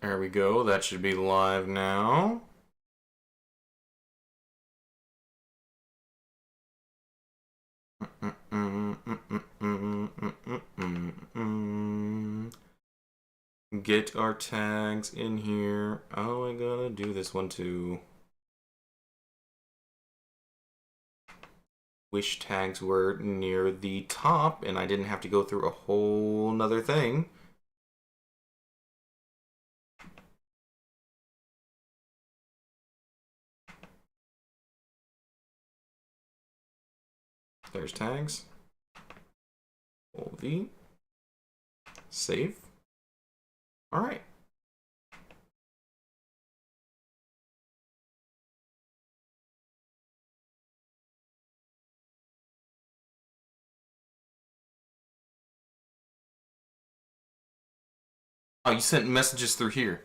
There we go. That should be live now. Get our tags in here. Oh, I gotta do this one too. Wish tags were near the top and I didn't have to go through a whole nother thing. There's tags. Hold V. Save. All right. Oh, you sent messages through here.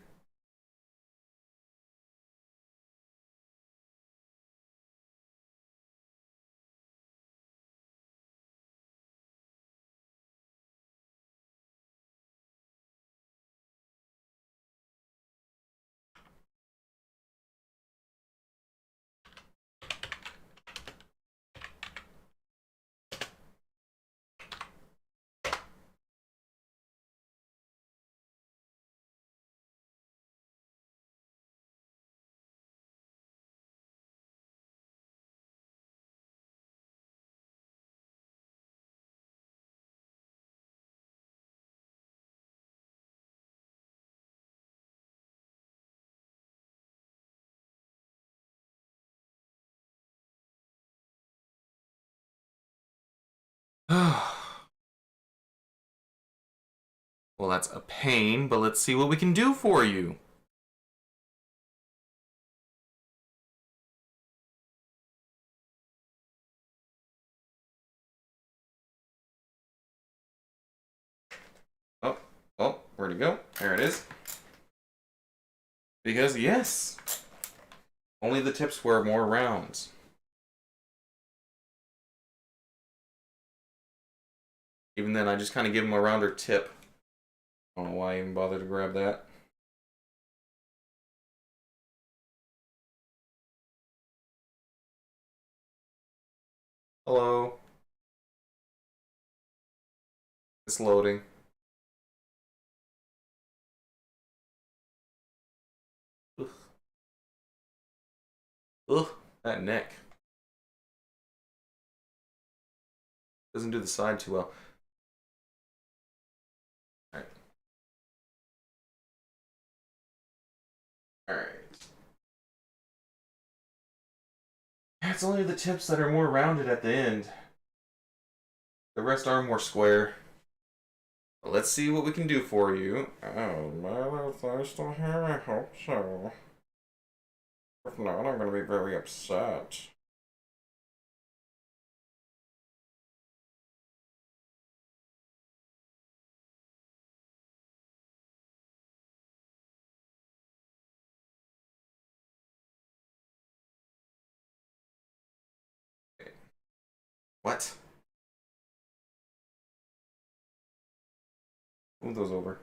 Well, that's a pain, but let's see what we can do for you. Oh, where'd it go? There it is. Because, yes, only the tips were more rounds. Even then, I just kind of give them a rounder tip. I don't know why I even bothered to grab that. Hello. It's loading. Ugh. Ugh, that neck. Doesn't do the side too well. Alright. Alright. It's only the tips that are more rounded at the end. The rest are more square. But let's see what we can do for you. Oh, my if they're still here, I hope so. If not, I'm going to be very upset. What? Move those over.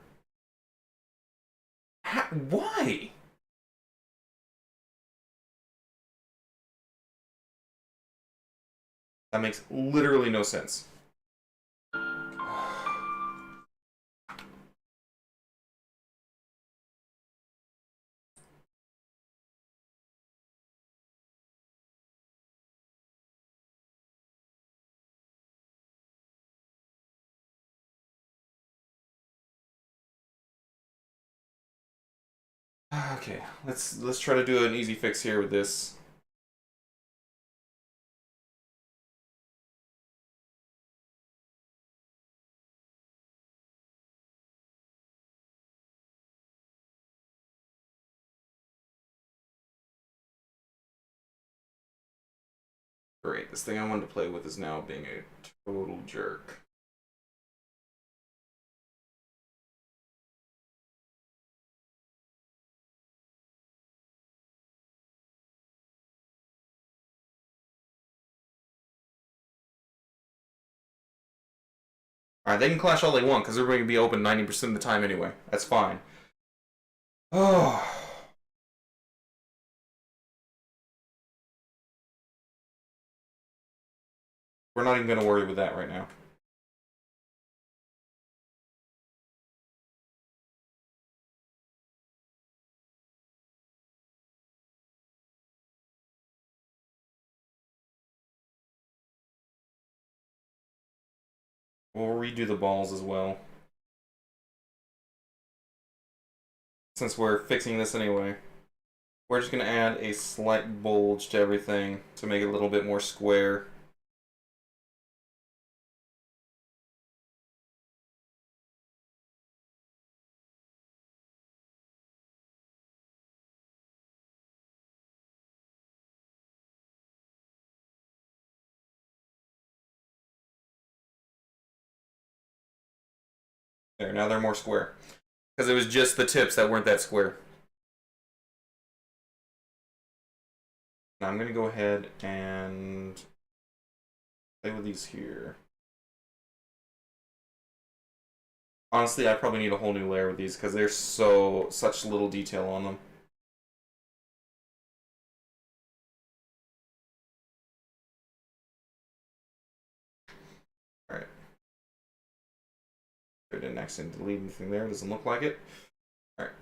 Why? That makes literally no sense. Okay, let's try to do an easy fix here with this. Great, this thing I wanted to play with is now being a total jerk. Alright, they can clash all they want because they're going to be open 90% of the time anyway. That's fine. Oh. We're not even going to worry with that right now. We'll redo the balls as well. Since we're fixing this anyway. We're just going to add a slight bulge to everything to make it a little bit more square. There, now they're more square. Because it was just the tips that weren't that square. Now I'm going to go ahead and play with these here. Honestly, I probably need a whole new layer with these because there's such little detail on them. Alright. I didn't accidentally delete anything there. Doesn't look like it. Alright.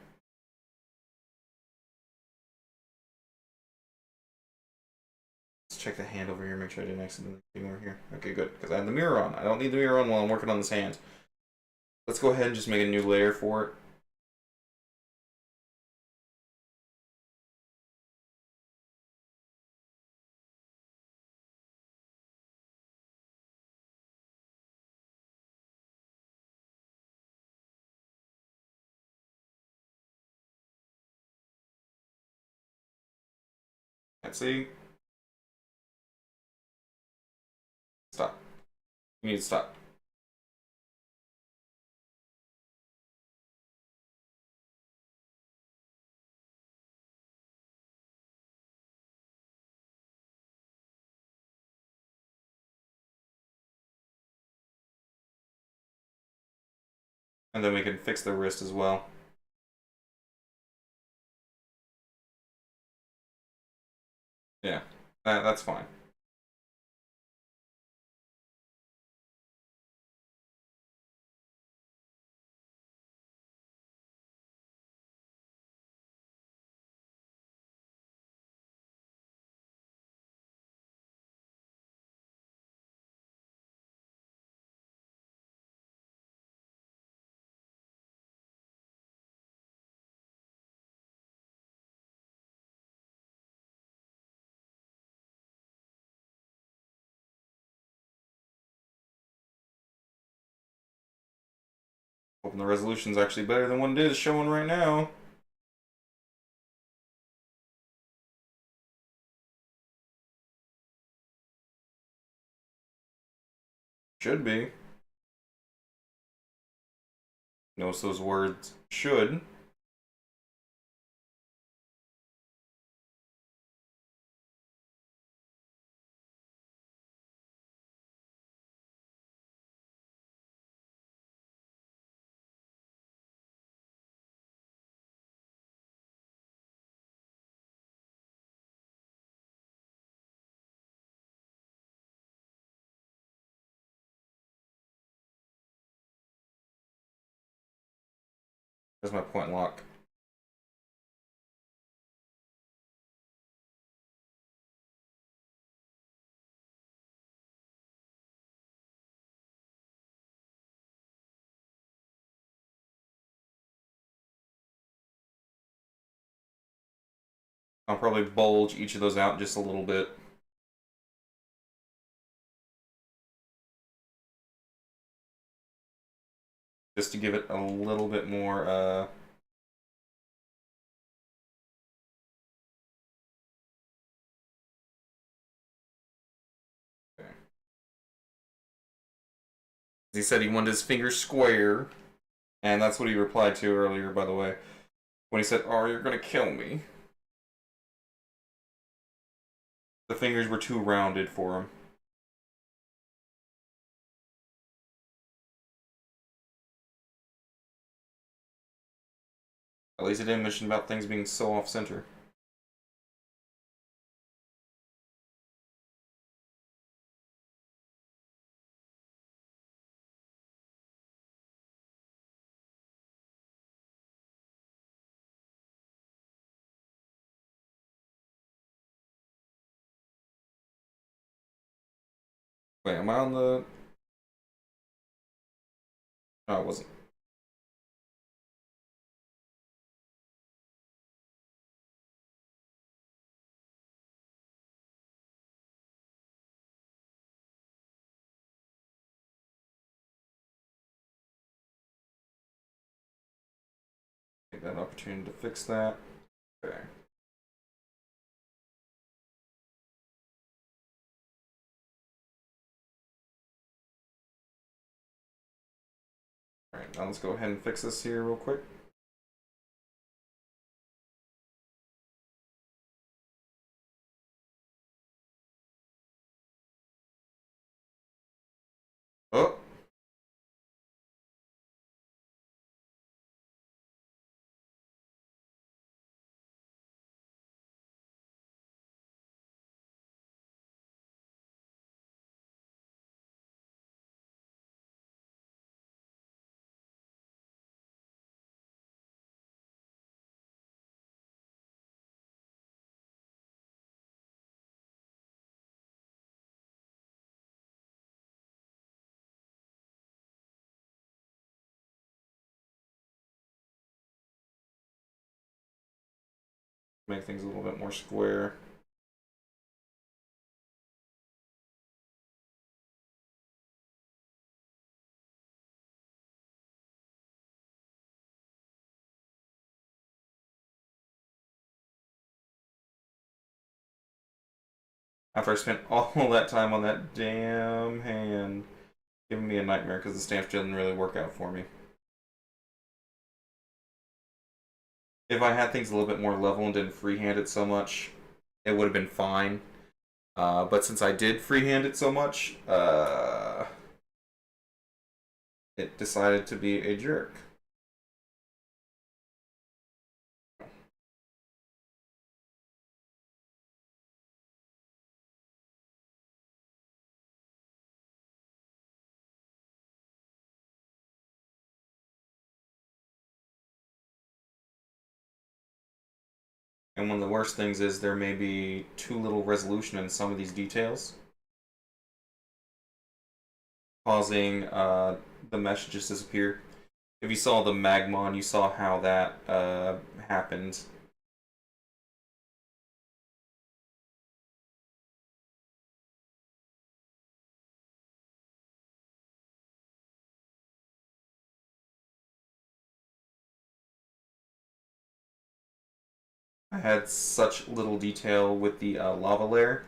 Let's check the hand over here, make sure I didn't accidentally do over here. Okay, good. Because I have the mirror on. I don't need the mirror on while I'm working on this hand. Let's go ahead and just make a new layer for it. Let's see. Stop. You need to stop. And then we can fix the wrist as well. Yeah, that's fine. Hoping the resolution's actually better than what it is showing right now. Should be. Notice those words should. That's my point lock. I'll probably bulge each of those out just a little bit. Just to give it a little bit more, okay. He said he wanted his fingers square, and that's what he replied to earlier, by the way. When he said, "Oh, you're gonna kill me." The fingers were too rounded for him. At least it didn't mention about things being so off-center. Wait, am I on the... No, I wasn't. Take that opportunity to fix that. Okay. Alright, now let's go ahead and fix this here real quick. Oh! Make things a little bit more square. After I spent all that time on that damn hand, giving me a nightmare because the stamp didn't really work out for me. If I had things a little bit more level and didn't freehand it so much, it would have been fine. But since I did freehand it so much, it decided to be a jerk. And one of the worst things is there may be too little resolution in some of these details, causing the mesh to just disappear. If you saw the Magmon, you saw how that happened. I had such little detail with the lava layer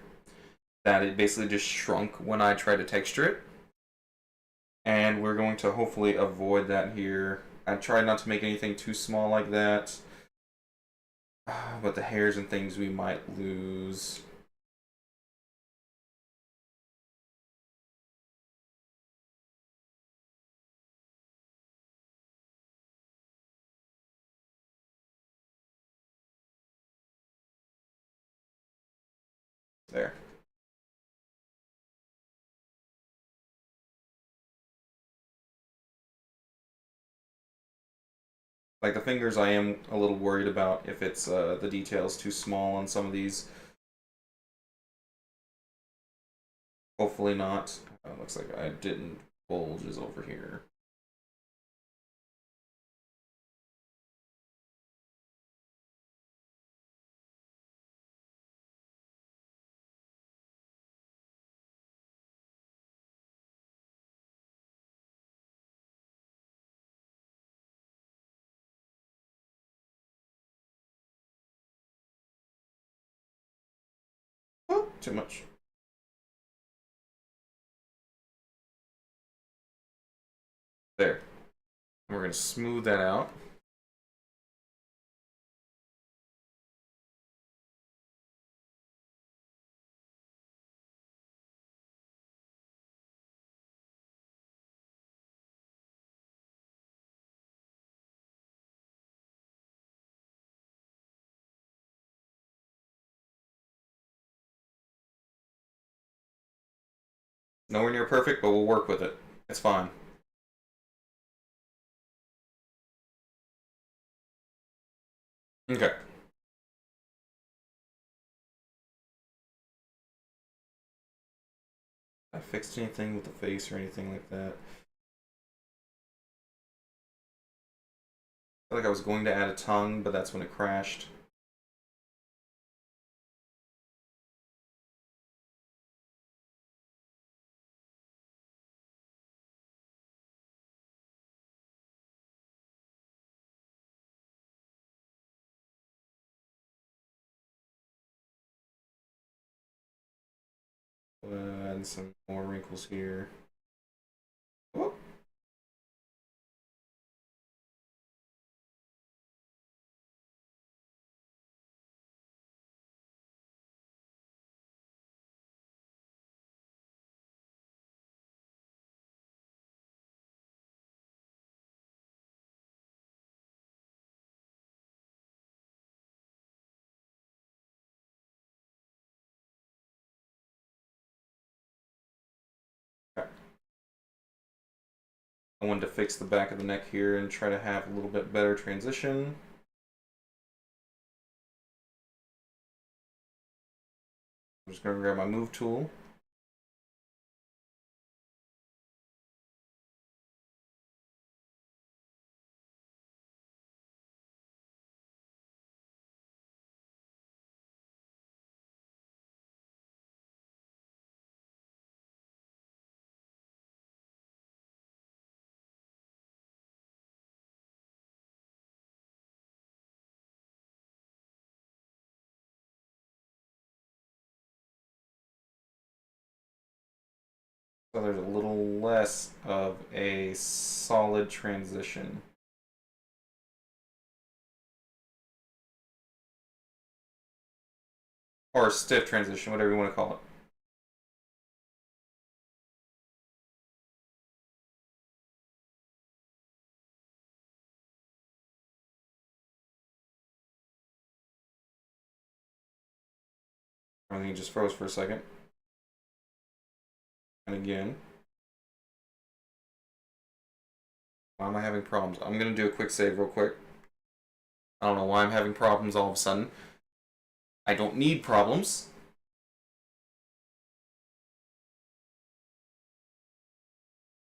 that it basically just shrunk when I tried to texture it. And we're going to hopefully avoid that here. I tried not to make anything too small like that. But the hairs and things we might lose. There. Like the fingers, I am a little worried about if it's the details too small on some of these. Hopefully not. Looks like I didn't. Bulges over here. Oh, too much. There. We're going to smooth that out. Nowhere near perfect, but we'll work with it. It's fine. Okay. I fixed anything with the face or anything like that. I feel like I was going to add a tongue, but that's when it crashed. Add some more wrinkles here. Whoop. Okay. I wanted to fix the back of the neck here and try to have a little bit better transition. I'm just going to grab my move tool. So there's a little less of a solid transition. Or a stiff transition, whatever you want to call it. Everything just froze for a second. And again. Why am I having problems? I'm going to do a quick save real quick. I don't know why I'm having problems all of a sudden. I don't need problems.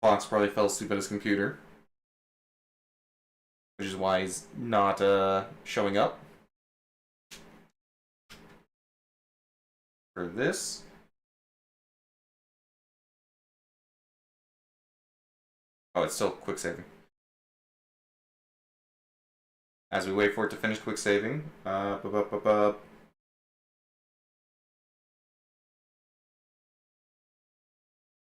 Fox probably fell asleep at his computer. Which is why he's not showing up. For this. Oh, it's still quick saving. As we wait for it to finish quick saving. We're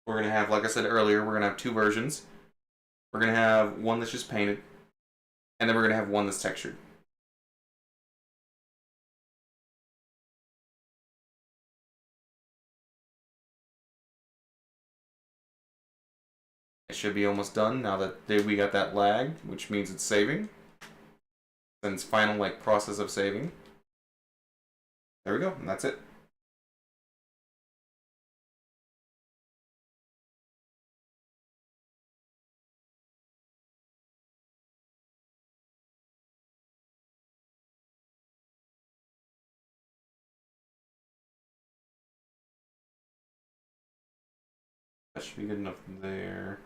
going to have, like I said earlier, we're going to have two versions. We're going to have one that's just painted. And then we're going to have one that's textured. It should be almost done now that we got that lag, which means it's saving. Then it's final process of saving. There we go, and that's it. That should be good enough there.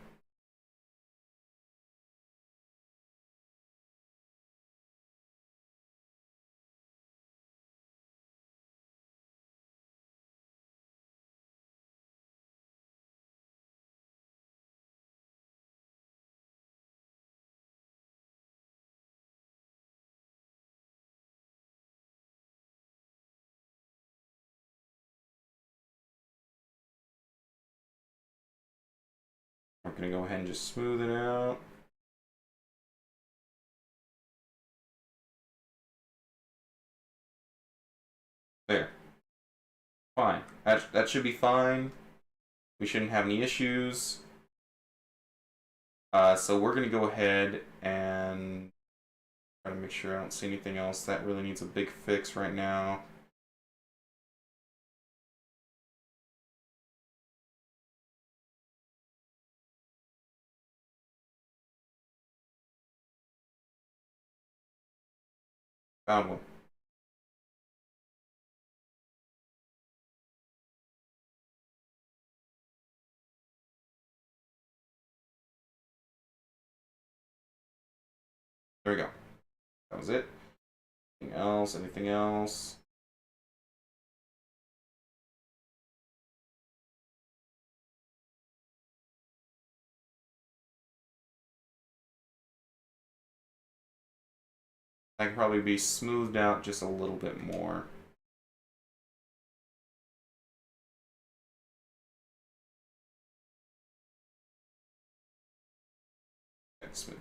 We're going to go ahead and just smooth it out. There. Fine. That should be fine. We shouldn't have any issues. So we're going to go ahead and try to make sure I don't see anything else that really needs a big fix right now. Found one. There we go. That was it. Anything else? Anything else? That can probably be smoothed out just a little bit more. That's smooth.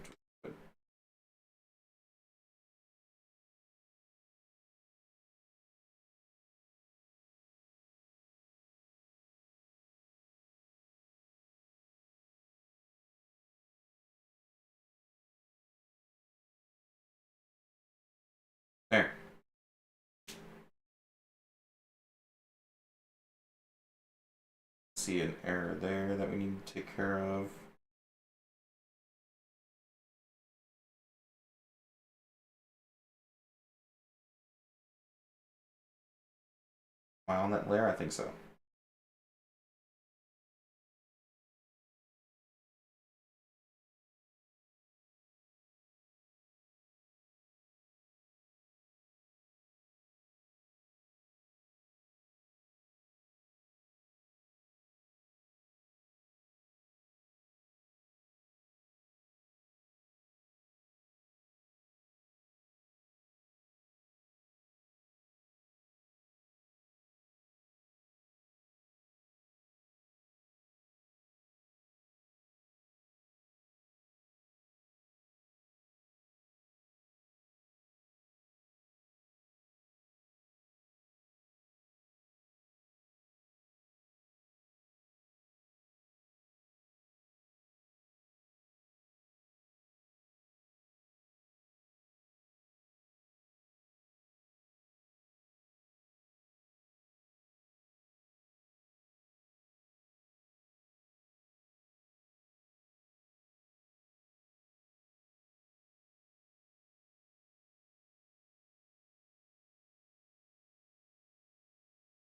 There. See an error there that we need to take care of. Am I on that layer? I think so.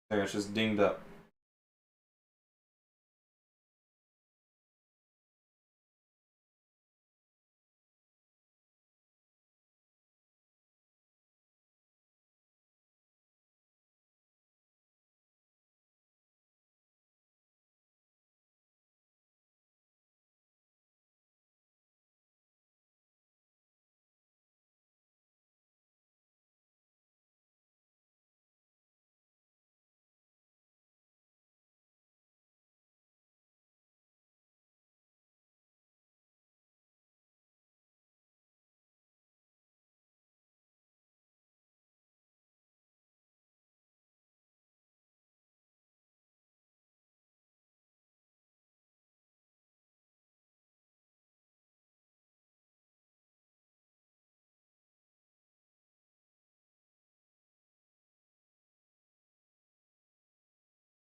There, it's just dinged up.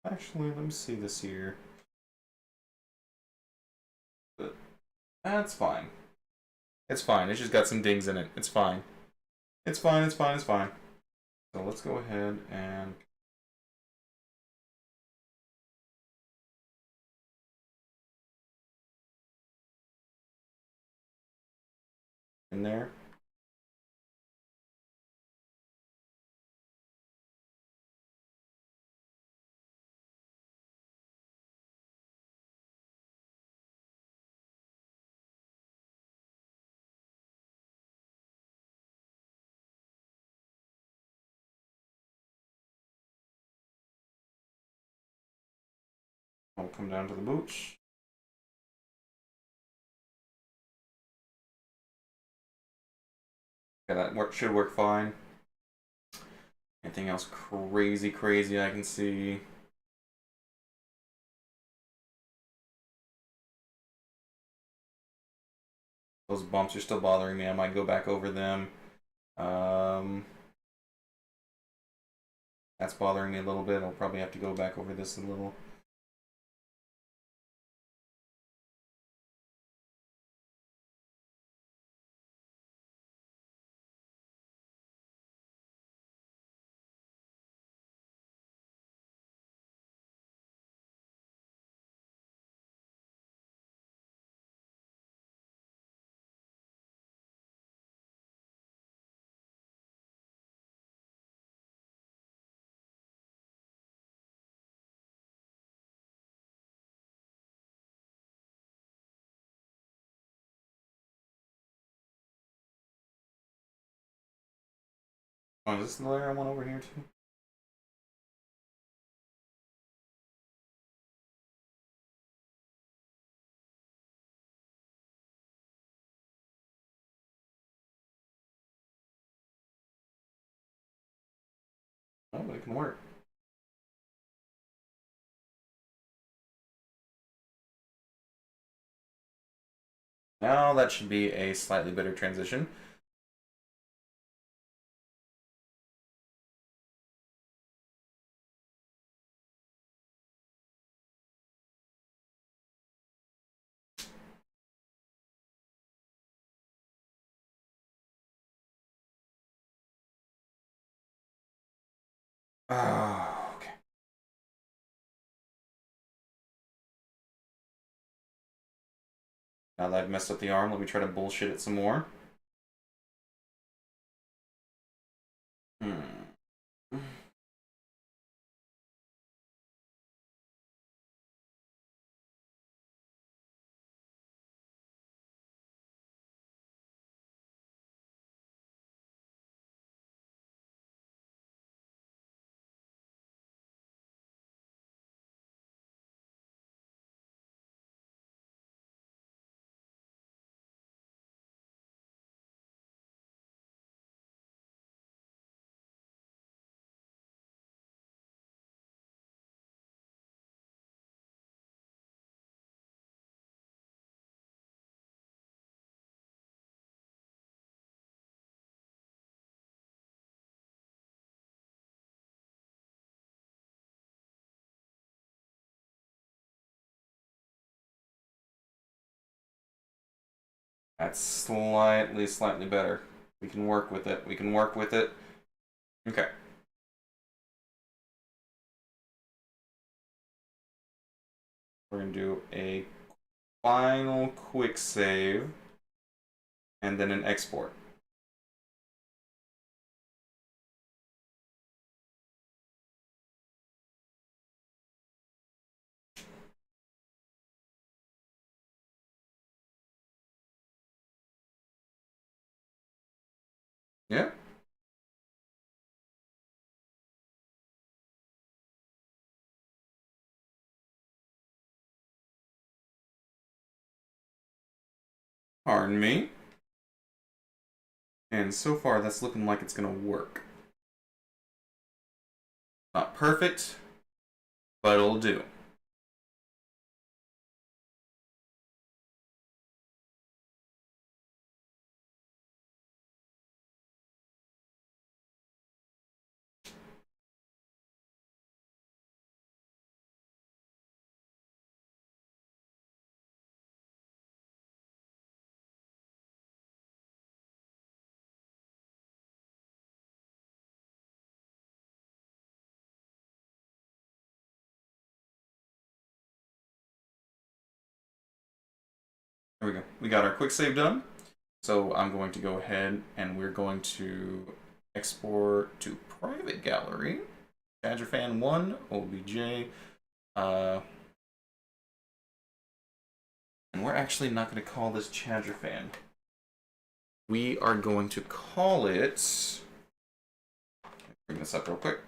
Actually, let me see this here. But that's fine. It's fine. It's just got some dings in it. It's fine. It's fine. It's fine. It's fine. So let's go ahead and in there. I'll come down to the booch. Yeah, that should work fine. Anything else crazy I can see? Those bumps are still bothering me. I might go back over them. That's bothering me a little bit. I'll probably have to go back over this a little. Oh, is this the layer I want over here too? Oh, but it can work. Now that should be a slightly better transition. Oh, okay. Now that I've messed up the arm, let me try to bullshit it some more. That's slightly better. We can work with it. We can work with it. Okay. We're going to do a final quick save and then an export. Yeah. Pardon me. And so far, that's looking like it's going to work. Not perfect, but it'll do. There we go. We got our quick save done. So I'm going to go ahead and we're going to export to private gallery. Chadra-Fan 1, OBJ. And we're actually not going to call this Chadra-Fan. We are going to call it... Bring this up real quick.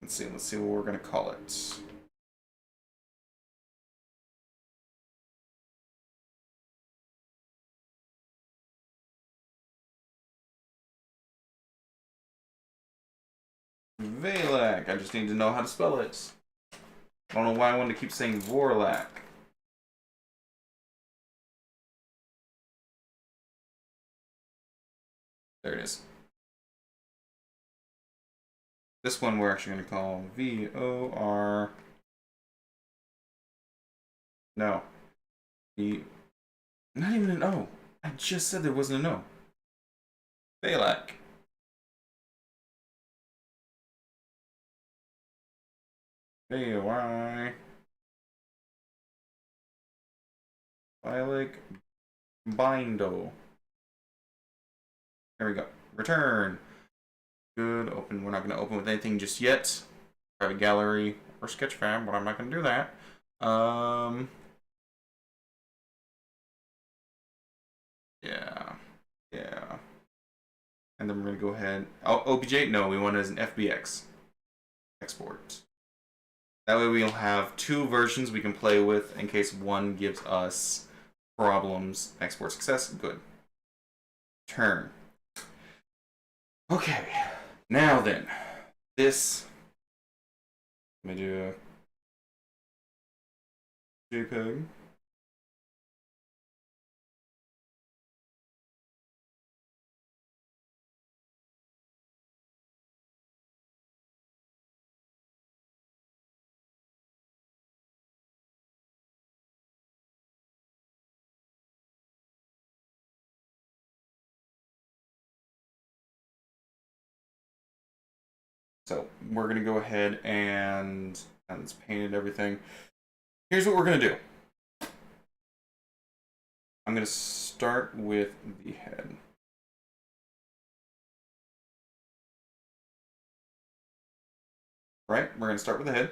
Let's see what we're going to call it. Valak. I just need to know how to spell it. I don't know why I wanted to keep saying Vorlak. There it is. This one we're actually going to call V-O-R... No. Not even an O. I just said there wasn't an O. Valak. V-O-Y. Valak. Bindo. There we go. Return. Good. Open. We're not going to open with anything just yet. Private gallery. or Sketch-Fan, but I'm not going to do that. Yeah. Yeah. And then we're going to go ahead. Oh, OBJ? No, we want it as an FBX export. That way we'll have two versions we can play with in case one gives us problems. Export success. Good. Turn. Okay. Now then. This. Let me do a JPEG. So we're going to go ahead and it's painted everything. Here's what we're going to do. I'm going to start with the head. Right? We're going to start with the head.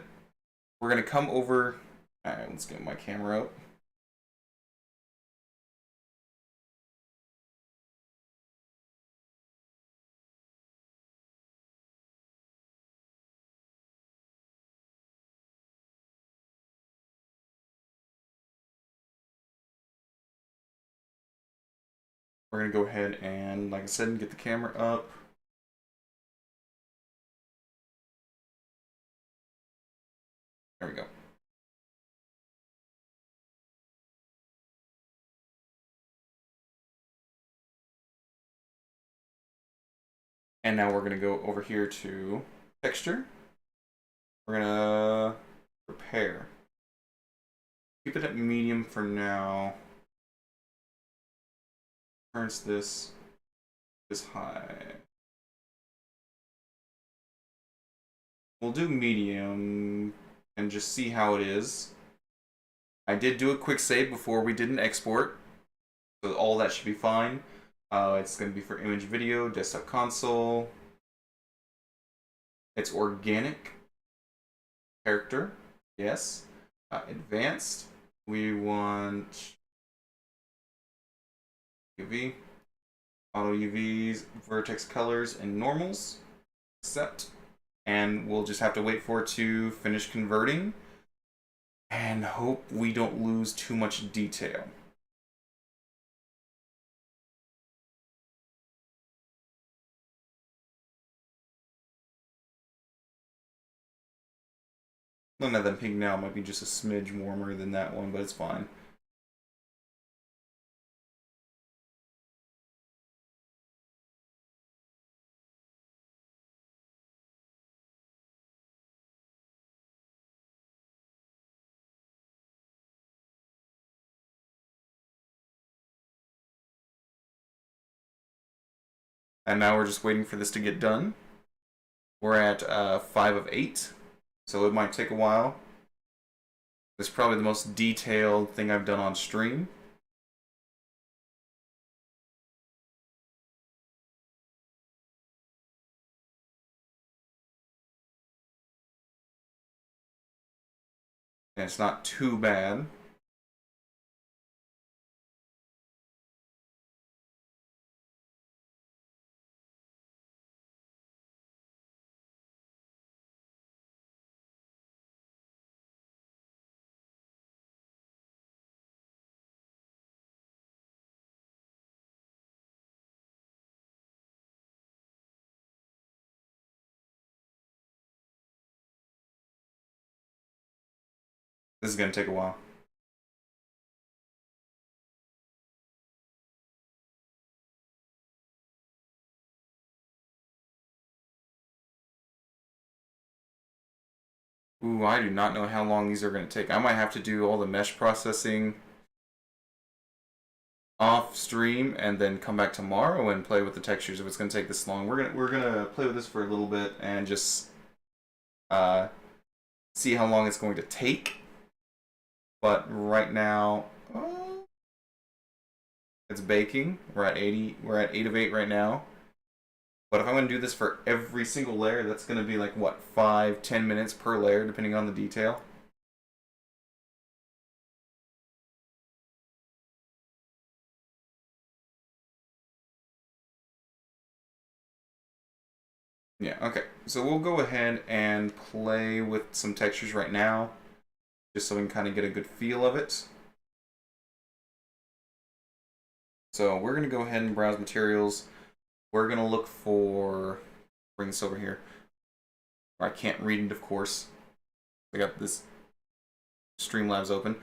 We're going to come over. All right, let's get my camera up. We're going to go ahead and, like I said, get the camera up. There we go. And now we're going to go over here to texture. We're going to prepare. Keep it at medium for now. Turns this high. We'll do medium and just see how it is. I did do a quick save before we did an export, so all that should be fine. It's going to be for image video, desktop console. It's organic. Character, yes. Advanced, we want UV, auto UVs, vertex colors, and normals. Accept. And we'll just have to wait for it to finish converting and hope we don't lose too much detail. None of that pink now might be just a smidge warmer than that one, but it's fine. And now we're just waiting for this to get done. We're at 5 of 8, so it might take a while. This is probably the most detailed thing I've done on stream. And it's not too bad. This is going to take a while. Ooh, I do not know how long these are going to take. I might have to do all the mesh processing off stream and then come back tomorrow and play with the textures if it's going to take this long. We're gonna play with this for a little bit and just see how long it's going to take. But right now, it's baking. We're at 80. We're at 8 of 8 right now. But if I'm going to do this for every single layer, that's going to be like, what, 5-10 minutes per layer, depending on the detail. Yeah, okay. So we'll go ahead and play with some textures right now, just so we can kind of get a good feel of it. So we're going to go ahead and browse materials. We're going to look for, bring this over here. I can't read it, of course. I got this Streamlabs open.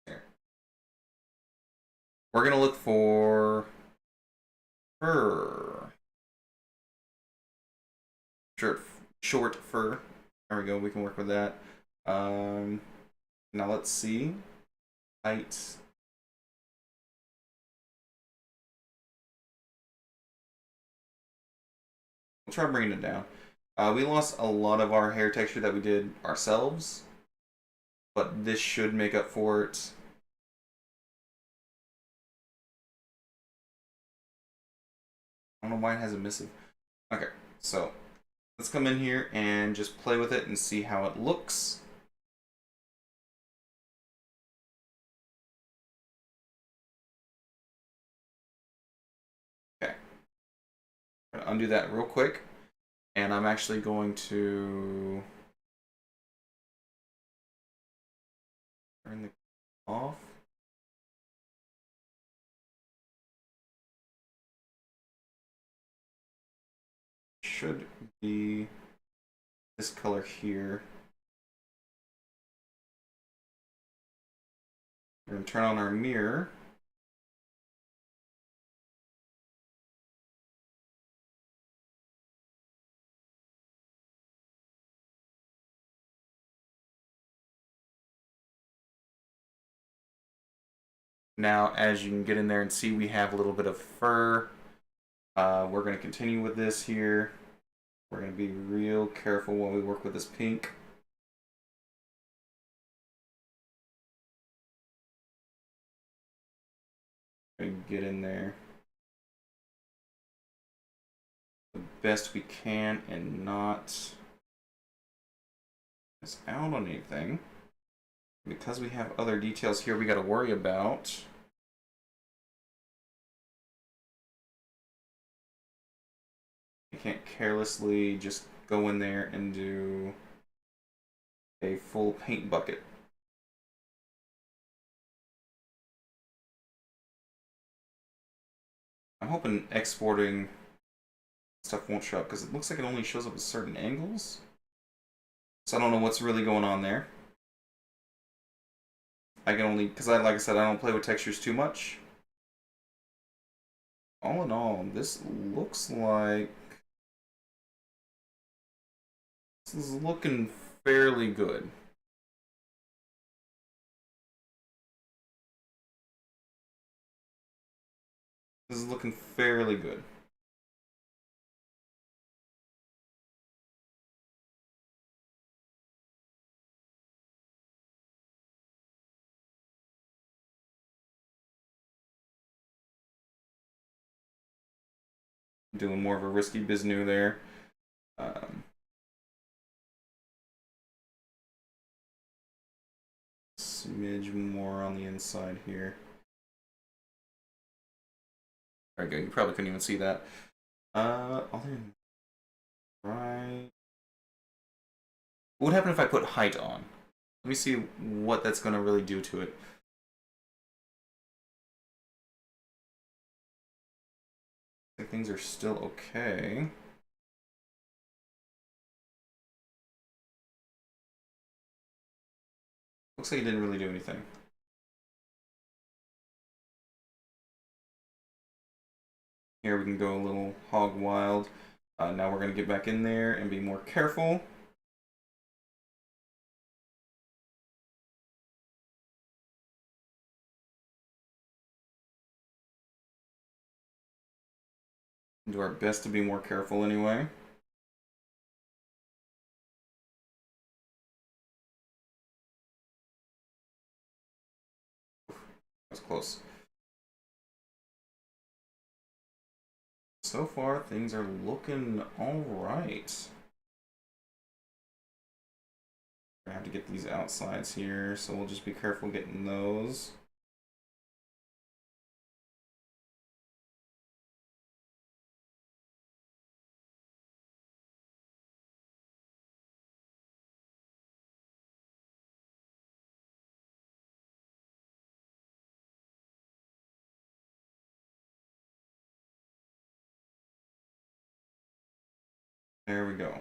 Here. We're going to look for fur. Short fur. There we go. We can work with that. Now let's see. Height. We'll try bringing it down. We lost a lot of our hair texture that we did ourselves, but this should make up for it. I don't know why it has a missive. Okay, so let's come in here and just play with it and see how it looks. Okay. I'm going to undo that real quick. And I'm actually going to turn the off. Should be this color here. We're going to turn on our mirror. Now, as you can get in there and see, we have a little bit of fur. We're going to continue with this here. We're going to be real careful when we work with this pink. And get in there the best we can and not miss out on anything. Because we have other details here we got to worry about. You can't carelessly just go in there and do a full paint bucket. I'm hoping exporting stuff won't show up because it looks like it only shows up at certain angles. So I don't know what's really going on there. I can only, because like I said, I don't play with textures too much. All in all, this looks like this is looking fairly good. This is looking fairly good. Doing more of a risky biznew there. Smidge more on the inside here. There we go. You probably couldn't even see that. Right. What would happen if I put height on? Let me see what that's going to really do to it. I think things are still okay. Looks like it didn't really do anything. Here we can go a little hog wild. Now we're going to get back in there and be more careful. Do our best to be more careful anyway. That was close. so far things are looking alright. I have to get these outsides here, so we'll just be careful getting those. There we go.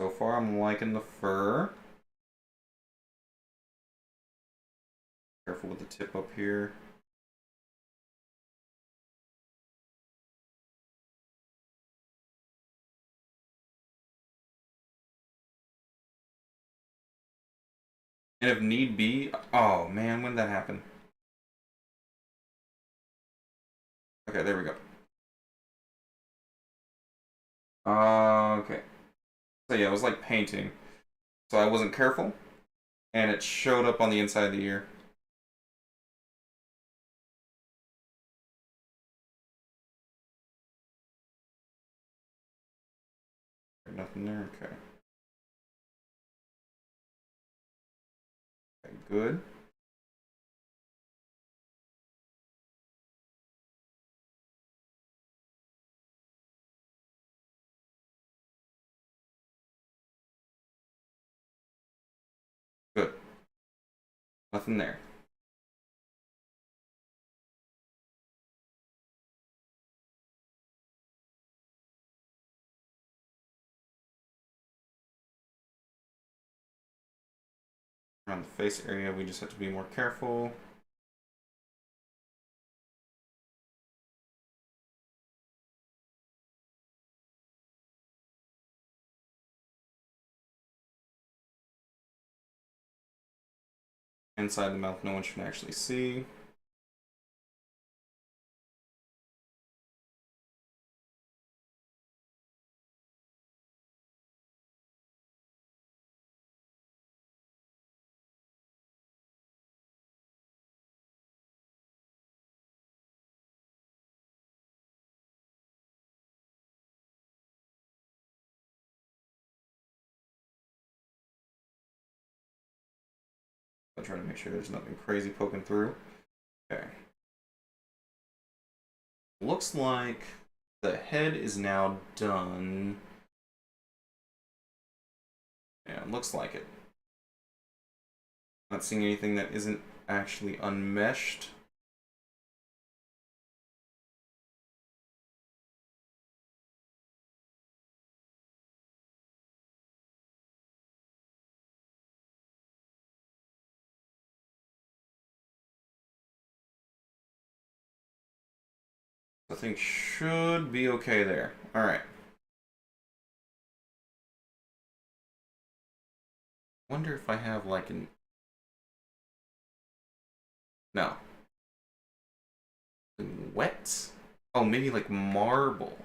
So far, I'm liking the fur. Careful with the tip up here. And if need be, oh man, when did that happen? Okay, there we go. Okay. So yeah, it was like painting. So I wasn't careful, and it showed up on the inside of the ear. Nothing there, okay. Okay, good. Good. Nothing there. Around the face area, we just have to be more careful. Inside the mouth, no one should actually see. I'll try to make sure there's nothing crazy poking through. Okay. Looks like the head is now done. Yeah, looks like it. Not seeing anything that isn't actually unmeshed. I think should be okay there. Alright. Wonder if I have like an... No. Wet? Oh, maybe like marble.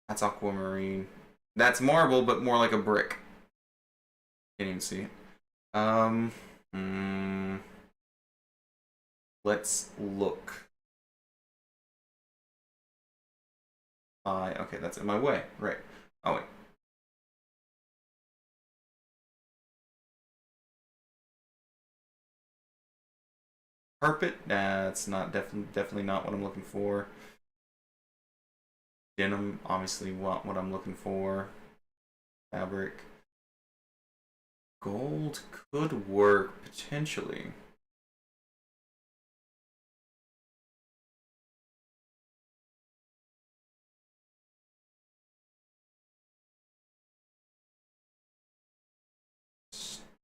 That's aquamarine. That's marble, but more like a brick. Can't even see it. Let's look. Okay, that's in my way. Right. Oh, wait. Carpet? That's not definitely not what I'm looking for. Denim, obviously what I'm looking for. Fabric. Gold could work potentially.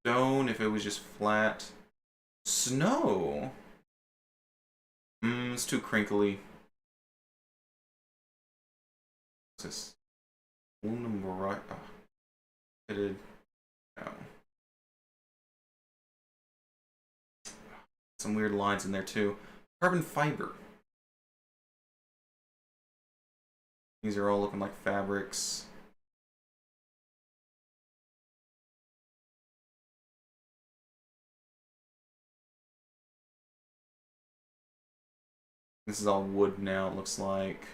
Stone if it was just flat. Snow? It's too crinkly. What's this? Aluminum bright. Oh, fitted. No. Some weird lines in there too. Carbon fiber. These are all looking like fabrics. This is all wood now, it looks like.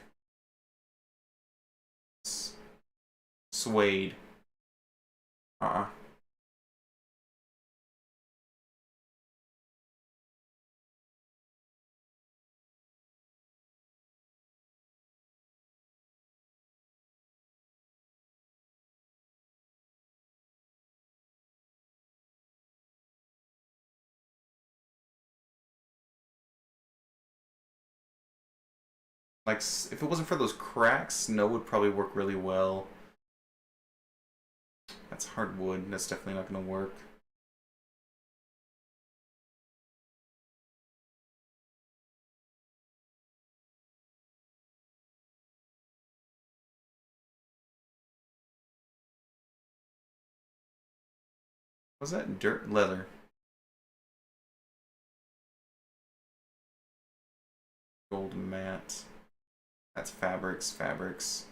Suede. Like, if it wasn't for those cracks, snow would probably work really well. That's hardwood. That's definitely not going to work. Was that dirt? Leather. Gold matte. That's fabrics. Fabrics.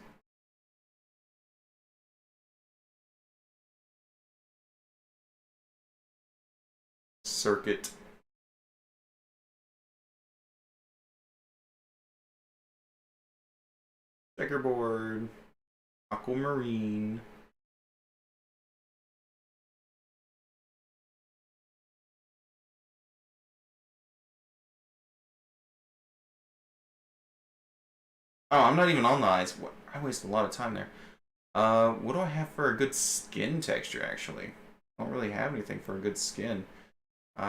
Circuit. Checkerboard. Aquamarine. Oh, I'm not even on the ice. What? I wasted a lot of time there. What do I have for a good skin texture, actually? I don't really have anything for a good skin.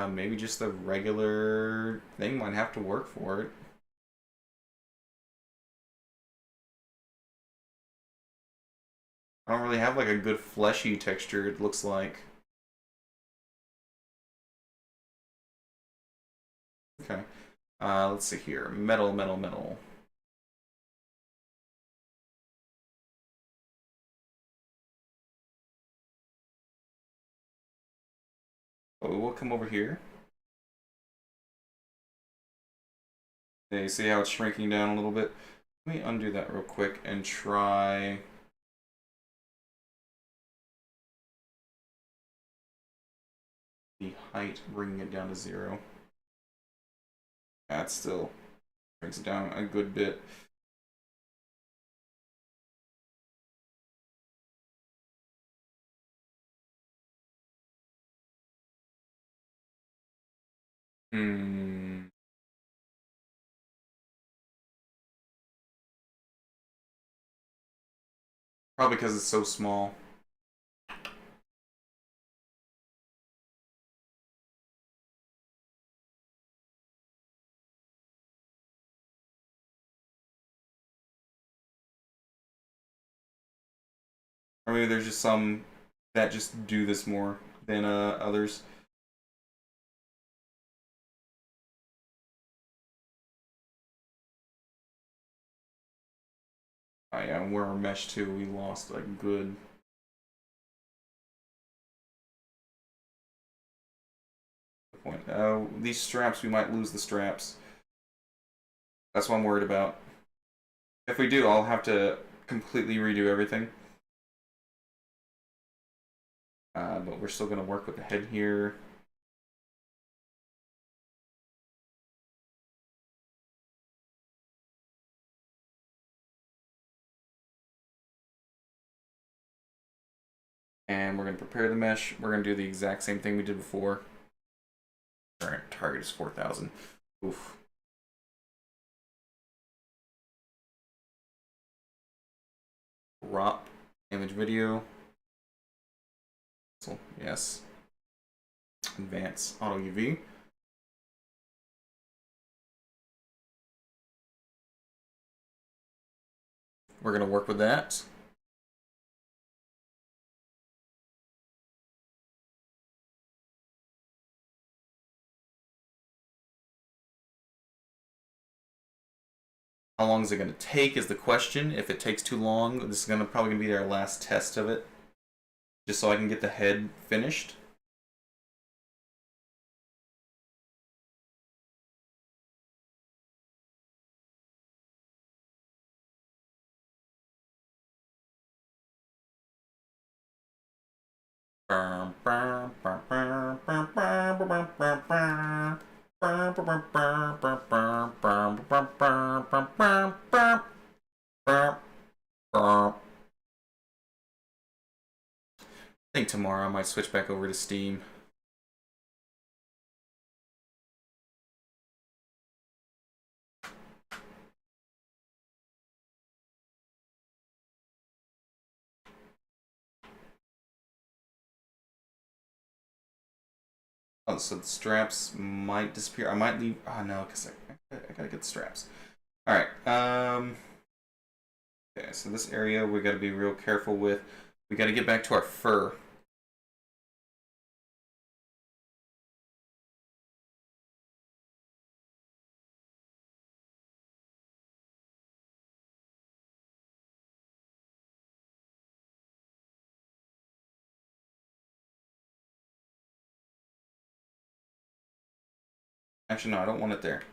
Maybe just the regular thing might have to work for it. I don't really have like a good fleshy texture, it looks like. Okay. Let's see here. Metal, metal, metal. Oh, we'll come over here. Okay, see how it's shrinking down a little bit? Let me undo that real quick and try... the height, bringing it down to 0. That still brings it down a good bit. Probably because it's so small. Or maybe there's just some that just do this more than others. Oh yeah, we're our mesh too. We lost a good... point. These straps, we might lose the straps. That's what I'm worried about. If we do, I'll have to completely redo everything. But we're still going to work with the head here. And we're going to prepare the mesh. We're going to do the exact same thing we did before. Alright, target is 4,000. Oof. Crop image video. So, yes. Advance auto UV. We're going to work with that. How long is it going to take is the question. If it takes too long, this is probably going to be our last test of it. Just so I can get the head finished. think tomorrow I might switch back over to Steam. Oh, so the straps might disappear. I might leave. Oh no, because I gotta get the straps. All right. Okay, so this area we gotta be real careful with. We gotta get back to our fur. Actually, no, I don't want it there.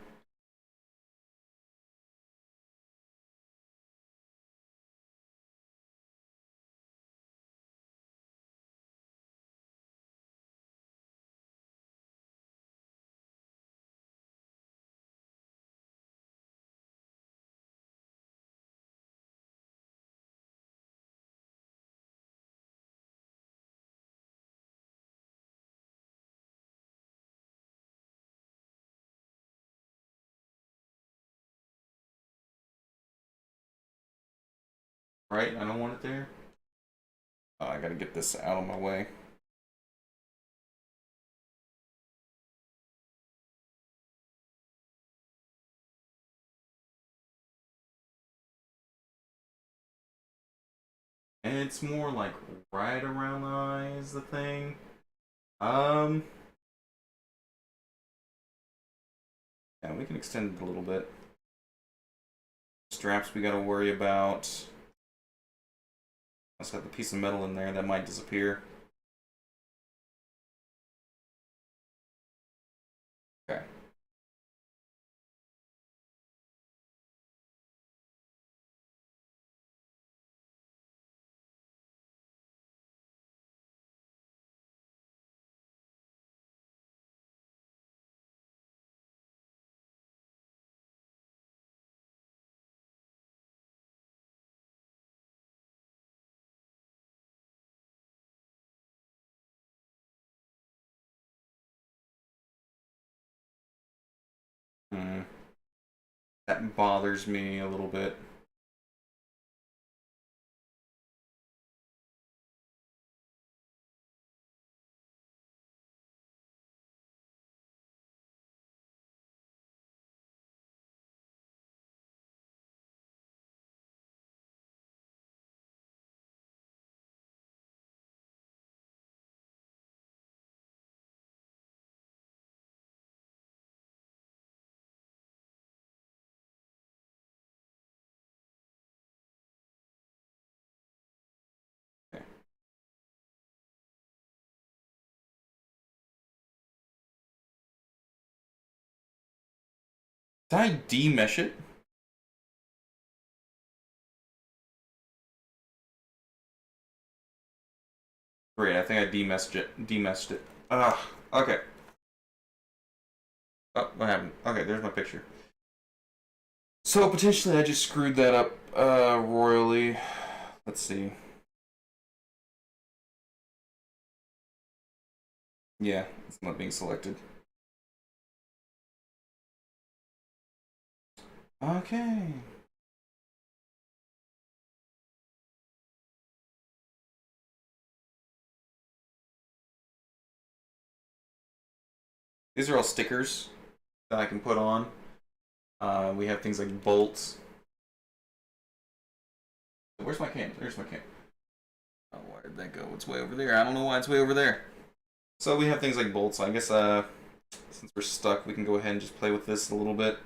Right? I don't want it there. Oh, I gotta get this out of my way. And it's more like right around the eye is the thing. Um, yeah, we can extend it a little bit. Straps we gotta worry about. Let's have the piece of metal in there that might disappear. Okay. Hmm. That bothers me a little bit. Okay. Did I demesh it? Great, I think I demeshed it. Demeshed it. Ugh. Okay. Oh, what happened? Okay, there's my picture. So potentially I just screwed that up royally. Let's see. Yeah, it's not being selected. Okay. These are all stickers that I can put on. We have things like bolts. Where's my can? There's my can. Oh, where did that go? It's way over there. I don't know why it's way over there. So we have things like bolts. I guess since we're stuck, we can go ahead and just play with this a little bit.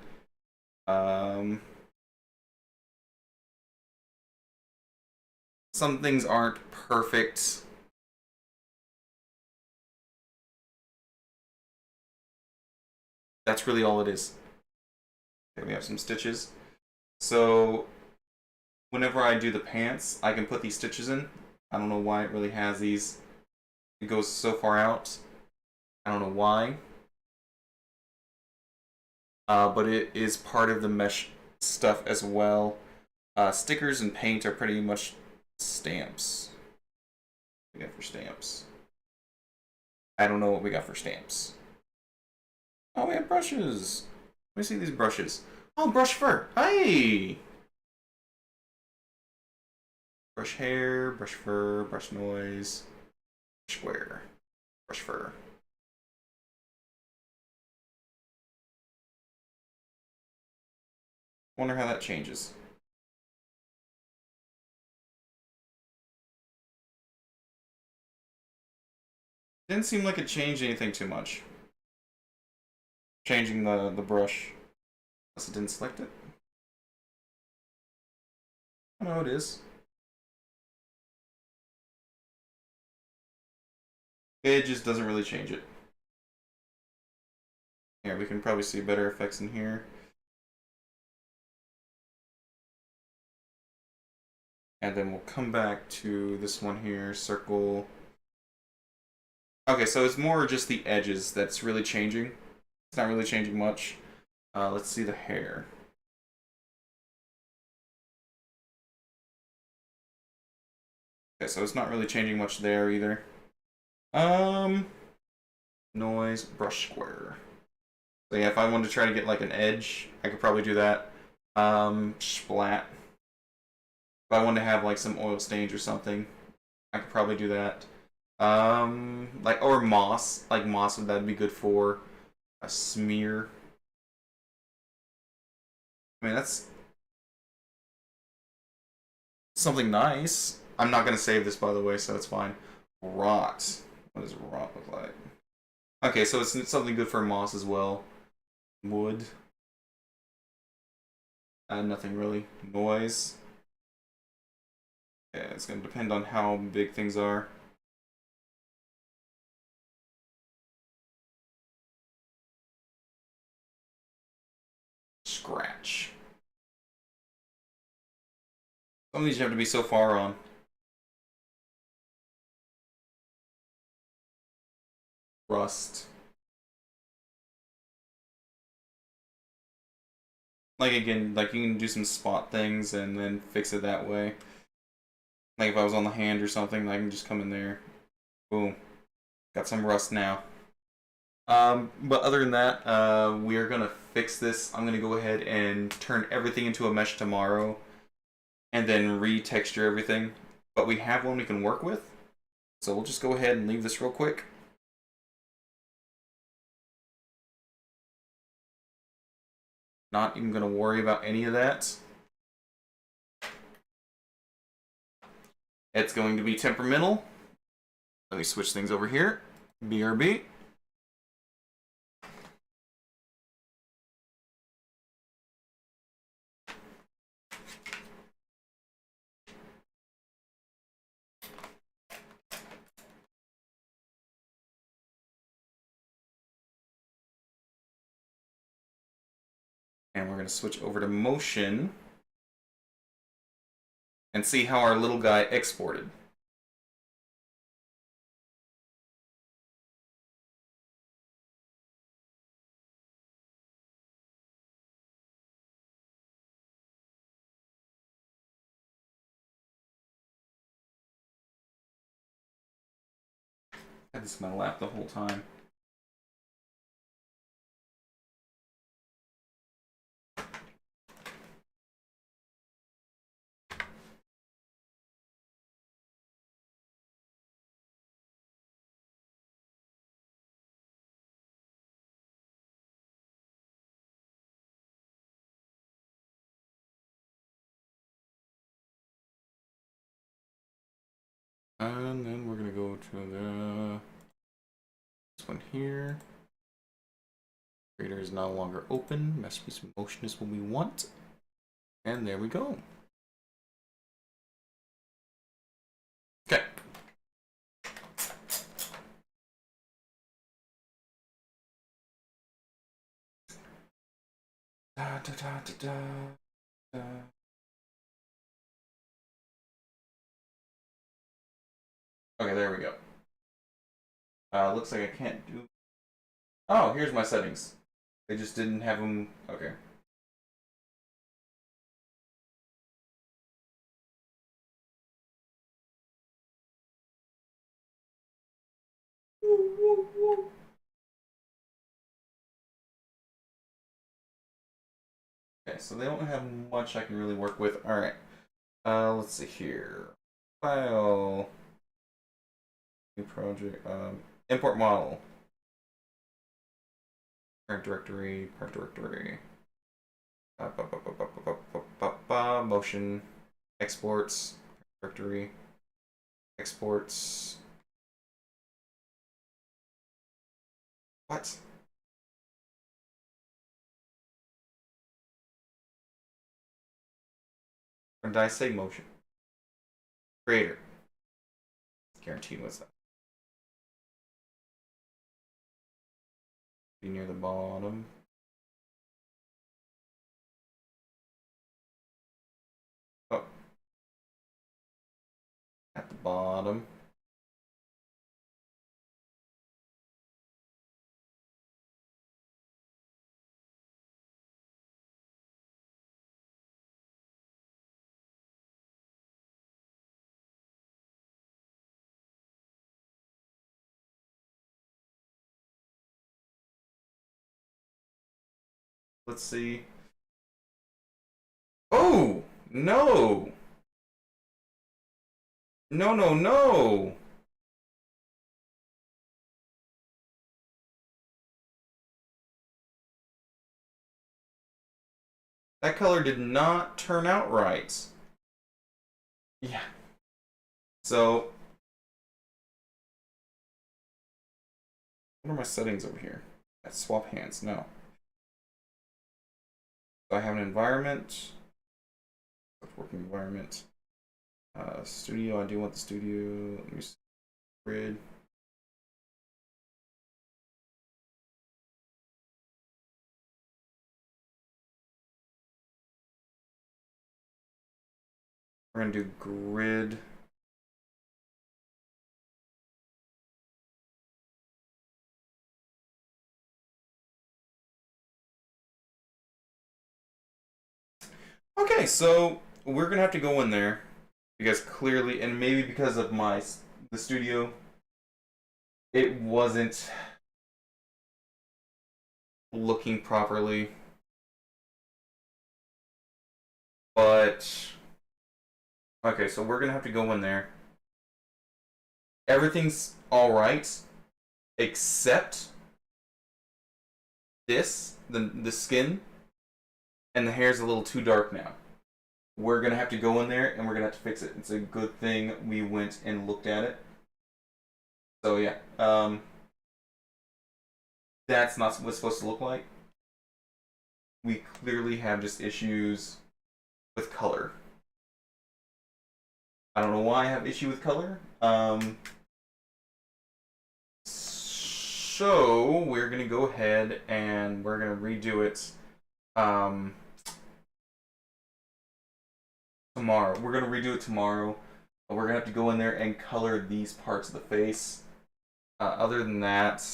Some things aren't perfect. That's really all it is. Okay, we have some stitches. So whenever I do the pants, I can put these stitches in. I don't know why it really has these. It goes so far out. I don't know why. but it is part of the mesh stuff as well. Stickers and paint are pretty much stamps. What we got for stamps? I don't know what we got for stamps. Oh, we have brushes. Let me see these brushes. Oh, brush fur. Hey! Brush hair, brush fur, brush noise, brush square, brush fur. Wonder how that changes. Didn't seem like it changed anything too much. Changing the brush. Unless it didn't select it. I don't know, it is. It just doesn't really change it. Here, we can probably see better effects in here. And then we'll come back to this one here, circle. Okay, so it's more just the edges that's really changing. It's not really changing much. Let's see the hair. Okay, so it's not really changing much there either. Noise, brush square. So yeah, if I wanted to try to get like an edge, I could probably do that. Splat. If I wanted to have like some oil stains or something, I could probably do that. Like, or moss. Like moss, that'd be good for a smear. I mean, that's something nice. I'm not gonna save this, by the way, so it's fine. Rot. What does rot look like? Okay, so it's something good for moss as well. Wood. Nothing really. Noise. Yeah, it's gonna depend on how big things are. Scratch. Some of these you have to be so far on. Rust. Like again, like you can do some spot things and then fix it that way. Like if I was on the hand or something, I can just come in there. Boom. Got some rust now. But other than that, we are gonna fix this. I'm gonna go ahead and turn everything into a mesh tomorrow, and then retexture everything. But we have one we can work with, so we'll just go ahead and leave this real quick. Not even gonna worry about any of that. It's going to be temperamental. Let me switch things over here. BRB. And we're going to switch over to motion and see how our little guy exported. I had this in my lap the whole time. And then we're going to go to this one here. Creator is no longer open. Masterpiece of motion is what we want. And there we go. Okay. Da, da, da, da, da. Okay, there we go. Looks like I can't do... Oh, here's my settings. They just didn't have them. Okay. Okay, so they don't have much I can really work with. All right. Let's see here. File. New project. Import model. Parent directory. Parent directory. Motion. Exports. Directory. Exports. What? Or did I say motion? Creator. Guaranteed what's that? Be near the bottom. Oh. At the bottom. Let's see. Oh! No! No, no, no! That color did not turn out right. Yeah. So, what are my settings over here? Swap hands, no. So I have an environment. Working environment. Studio, I do want the studio. Let me see. Grid. We're gonna do grid. Okay, so we're gonna have to go in there because clearly, and maybe because of the studio, it wasn't looking properly. But okay, so we're gonna have to go in there. Everything's all right, except the skin, and the hair's a little too dark now. We're gonna have to go in there and we're gonna have to fix it. It's a good thing we went and looked at it. So yeah, that's not what it's supposed to look like. We clearly have just issues with color. I don't know why I have issue with color. So we're gonna go ahead and we're gonna redo it tomorrow. We're gonna redo it tomorrow. We're gonna have to go in there and color these parts of the face. Other than that,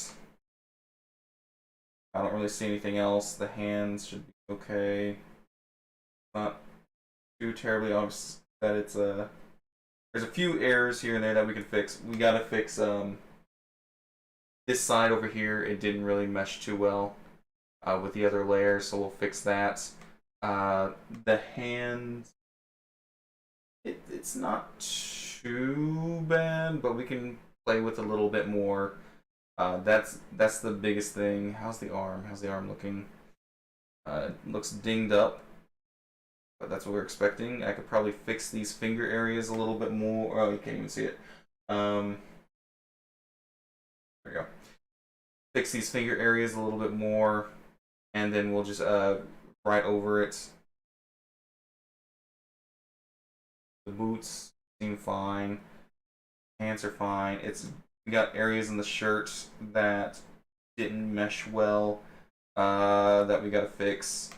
I don't really see anything else. The hands should be okay. Not too terribly obvious that it's a. There's a few errors here and there that we can fix. We gotta fix this side over here. It didn't really mesh too well with the other layer, so we'll fix that. The hands, it's not too bad, but we can play with a little bit more. That's the biggest thing. How's the arm? How's the arm looking? Looks dinged up, but that's what we're expecting. I could probably fix these finger areas a little bit more. Oh, you can't even see it. There we go. Fix these finger areas a little bit more, and then we'll just write over it. The boots seem fine. Hands are fine. We got areas in the shirt that didn't mesh well that we gotta fix.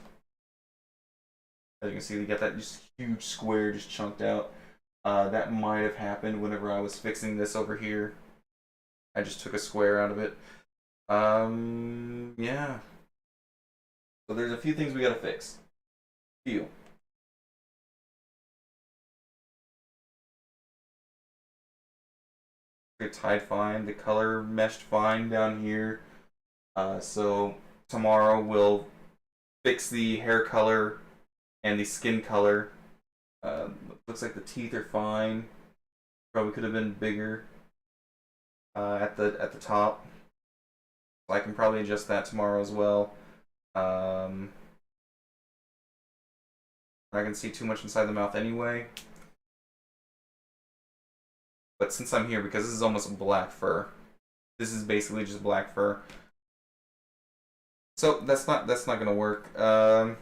As you can see, we got that just huge square just chunked out. That might have happened whenever I was fixing this over here. I just took a square out of it. Yeah. So there's a few things we gotta fix. Few. It tied fine. The color meshed fine down here. So tomorrow we'll fix the hair color and the skin color. Looks like the teeth are fine. Probably could have been bigger at the top. So I can probably adjust that tomorrow as well. I can see too much inside the mouth anyway. But since I'm here, because this is almost black fur, this is basically just black fur. So that's not gonna work. So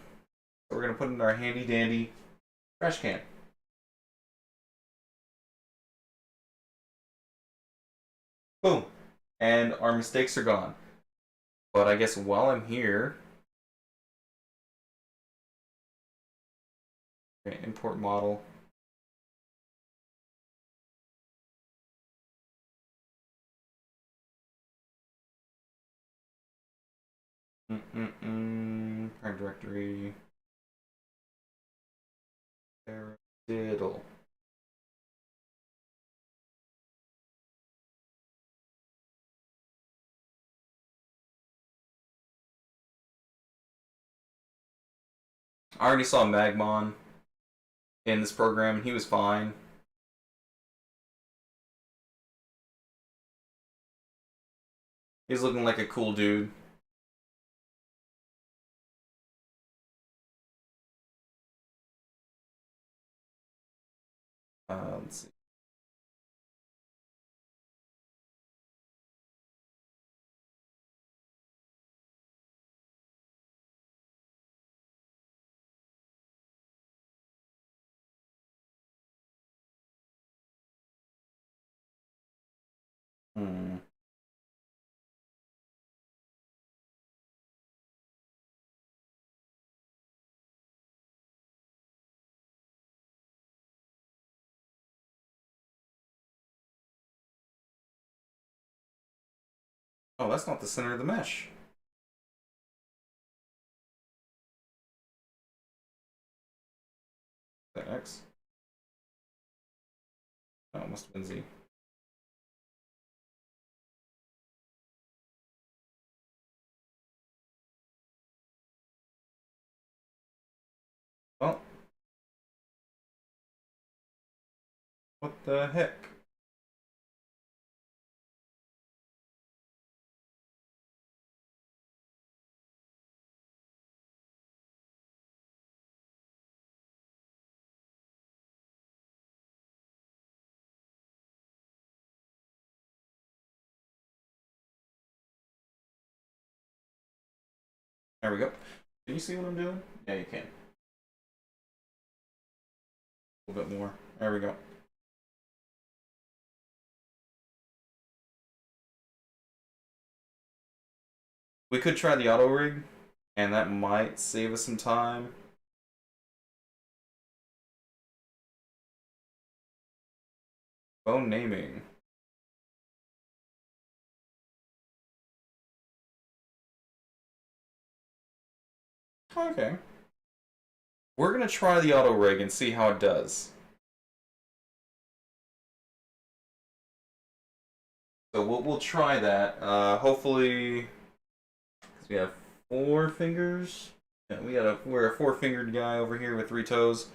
we're gonna put it in our handy dandy trash can. Boom, and our mistakes are gone. But I guess while I'm here, okay, import model. Prime directory. Diddle. I already saw Magmon in this program, and he was fine. He's looking like a cool dude. Let's see. Oh, that's not the center of the mesh. That X? No, it must have been Z. Well, what the heck? There we go. Can you see what I'm doing? Yeah, you can. A little bit more. There we go. We could try the auto rig, and that might save us some time. Phone naming. Okay. We're gonna try the auto rig and see how it does. So we'll try that. Hopefully, because we have 4 fingers. Yeah, we're a 4-fingered guy over here with 3 toes.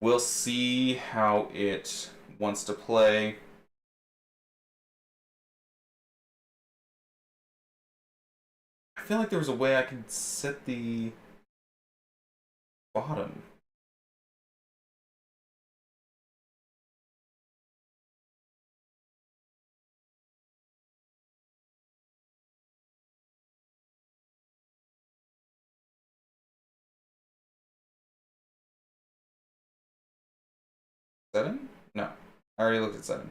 We'll see how it wants to play. I feel like there was a way I could set the bottom. Setting? No. I already looked at setting.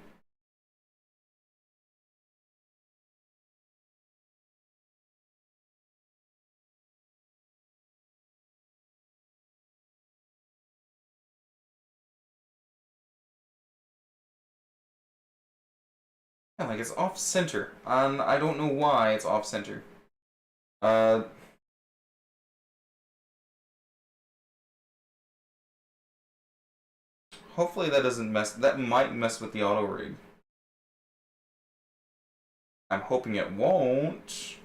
Yeah, like it's off center. I don't know why it's off center. Uh, Hopefully that doesn't mess. That might mess with the auto rig. I'm hoping it won't.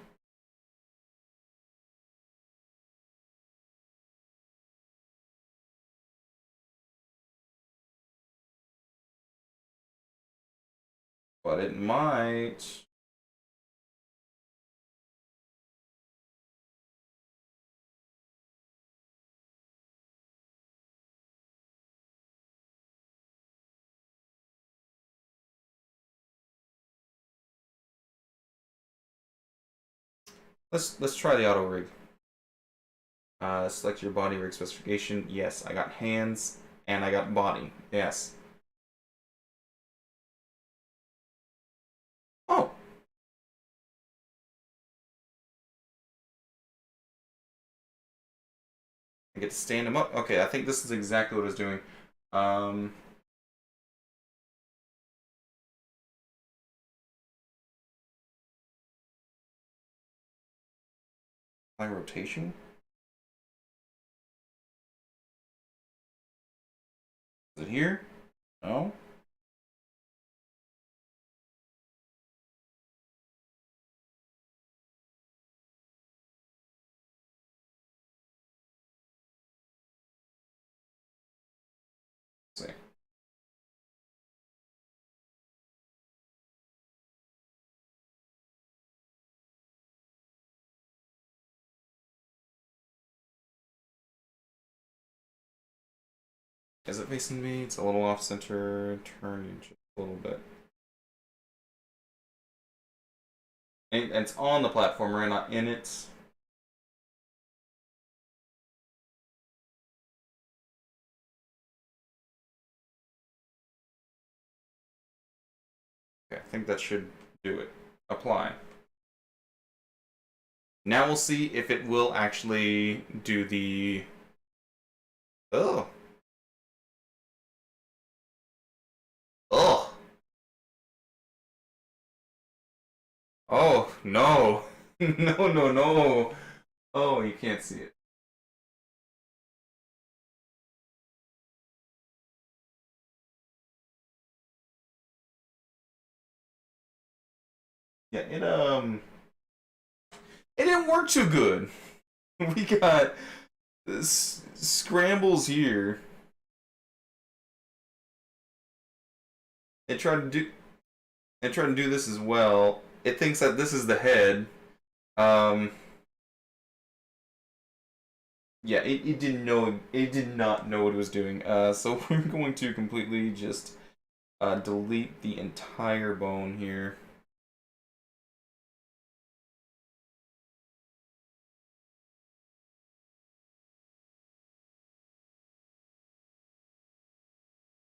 But it might. Let's try the auto rig. Select your body rig specification. Yes, I got hands and I got body. Yes. Oh. I get to stand him up. Okay, I think this is exactly what I was doing. My rotation? Is it here? No? Let's see. Is it facing me? It's a little off center. Turn just a little bit. And it's on the platform, right? Not in it. Okay, I think that should do it. Apply. Now we'll see if it will actually do the... Oh. Oh. Oh, no. No, no, no. Oh, you can't see it. Yeah, it didn't work too good. We got scrambles here. It tried to do this as well. It thinks that this is the head. Yeah, it didn't know. It did not know what it was doing. So we're going to completely just delete the entire bone here.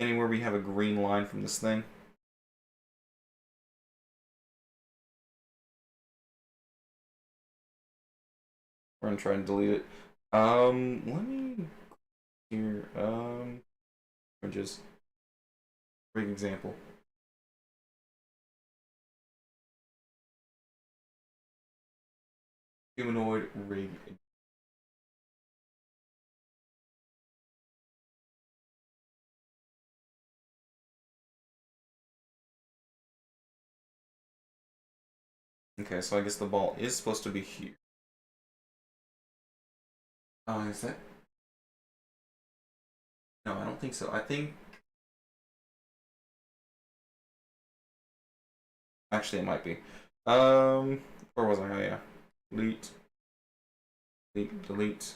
Anywhere we have a green line from this thing. We're gonna try and delete it. Let me here. Or just rig example. Humanoid rig. Okay, so I guess the ball is supposed to be here. Oh, is that? No, I don't think so. I think actually it might be. Where was I? Oh yeah. Delete. Delete. Delete.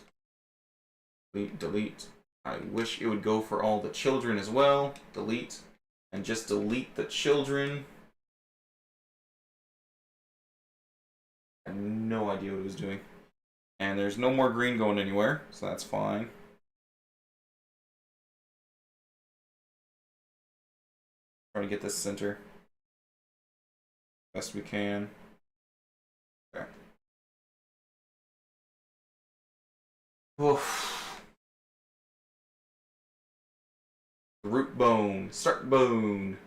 Delete. Delete. I wish it would go for all the children as well. Delete. And just delete the children. I have no idea what it was doing. And there's no more green going anywhere, so that's fine. Trying to get this center best we can. Okay. Oof. Root bone, start bone,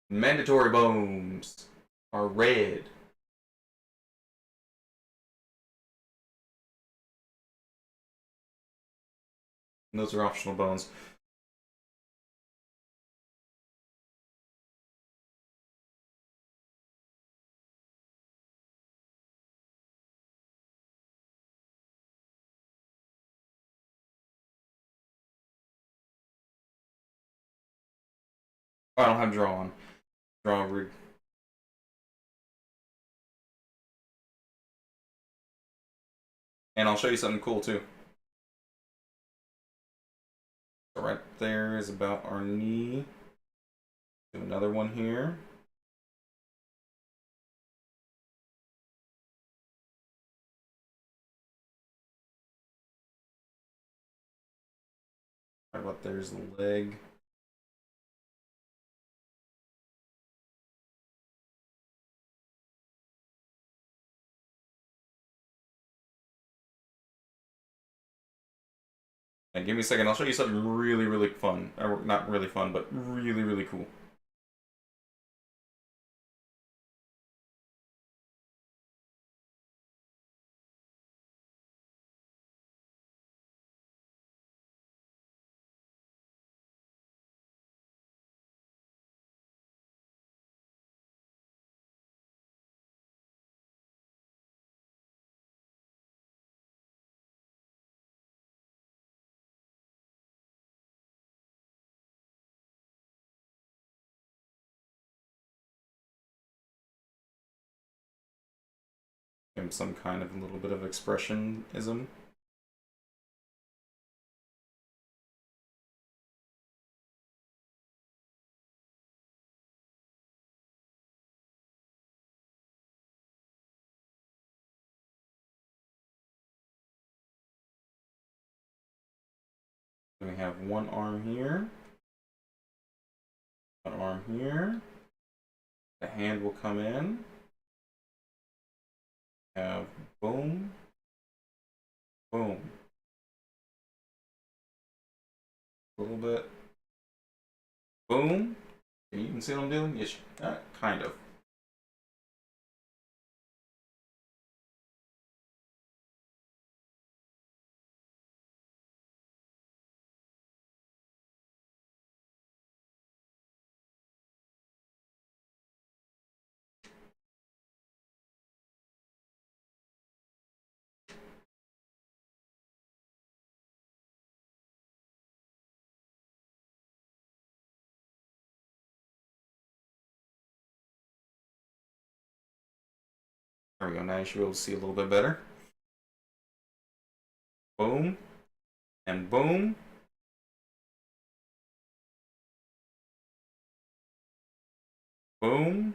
mandatory bones are red. And those are optional bones. Oh, I don't have draw on. Draw rig. And I'll show you something cool too. So right there is about our knee. Do another one here. Right about there's the leg. And give me a second, I'll show you something really, really fun. Or not really fun, but really, really cool. Give him some kind of a little bit of expressionism. We have one arm here. One arm here. The hand will come in. Have boom. Boom. A little bit. Boom. Can you even see what I'm doing? Yes, kind of. There we go. Now you should be able to see a little bit better. Boom. And boom. Boom.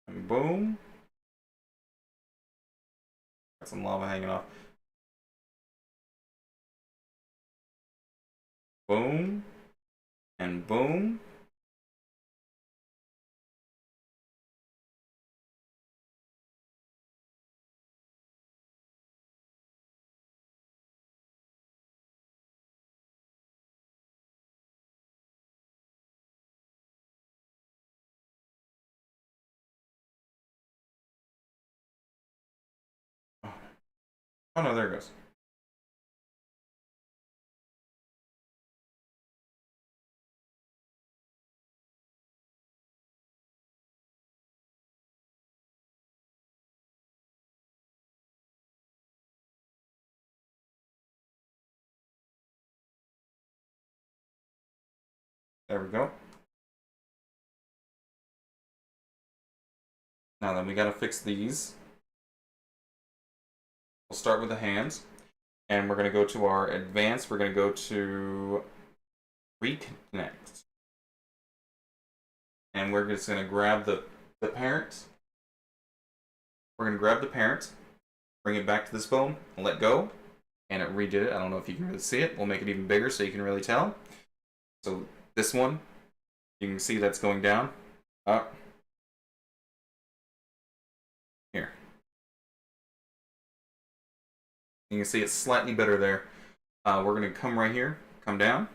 And boom. Got some lava hanging off. Boom. And boom. Oh no, there it goes. There we go. Now then, we gotta fix these. We'll start with the hands. And we're gonna go to our advanced. We're gonna go to reconnect. And we're just gonna grab the parent. We're gonna grab the parent, bring it back to this bone, and let go. And it redid it. I don't know if you can really see it. We'll make it even bigger so you can really tell. So this one, you can see that's going down, up, here. You can see it's slightly better there. We're going to come right here, come down.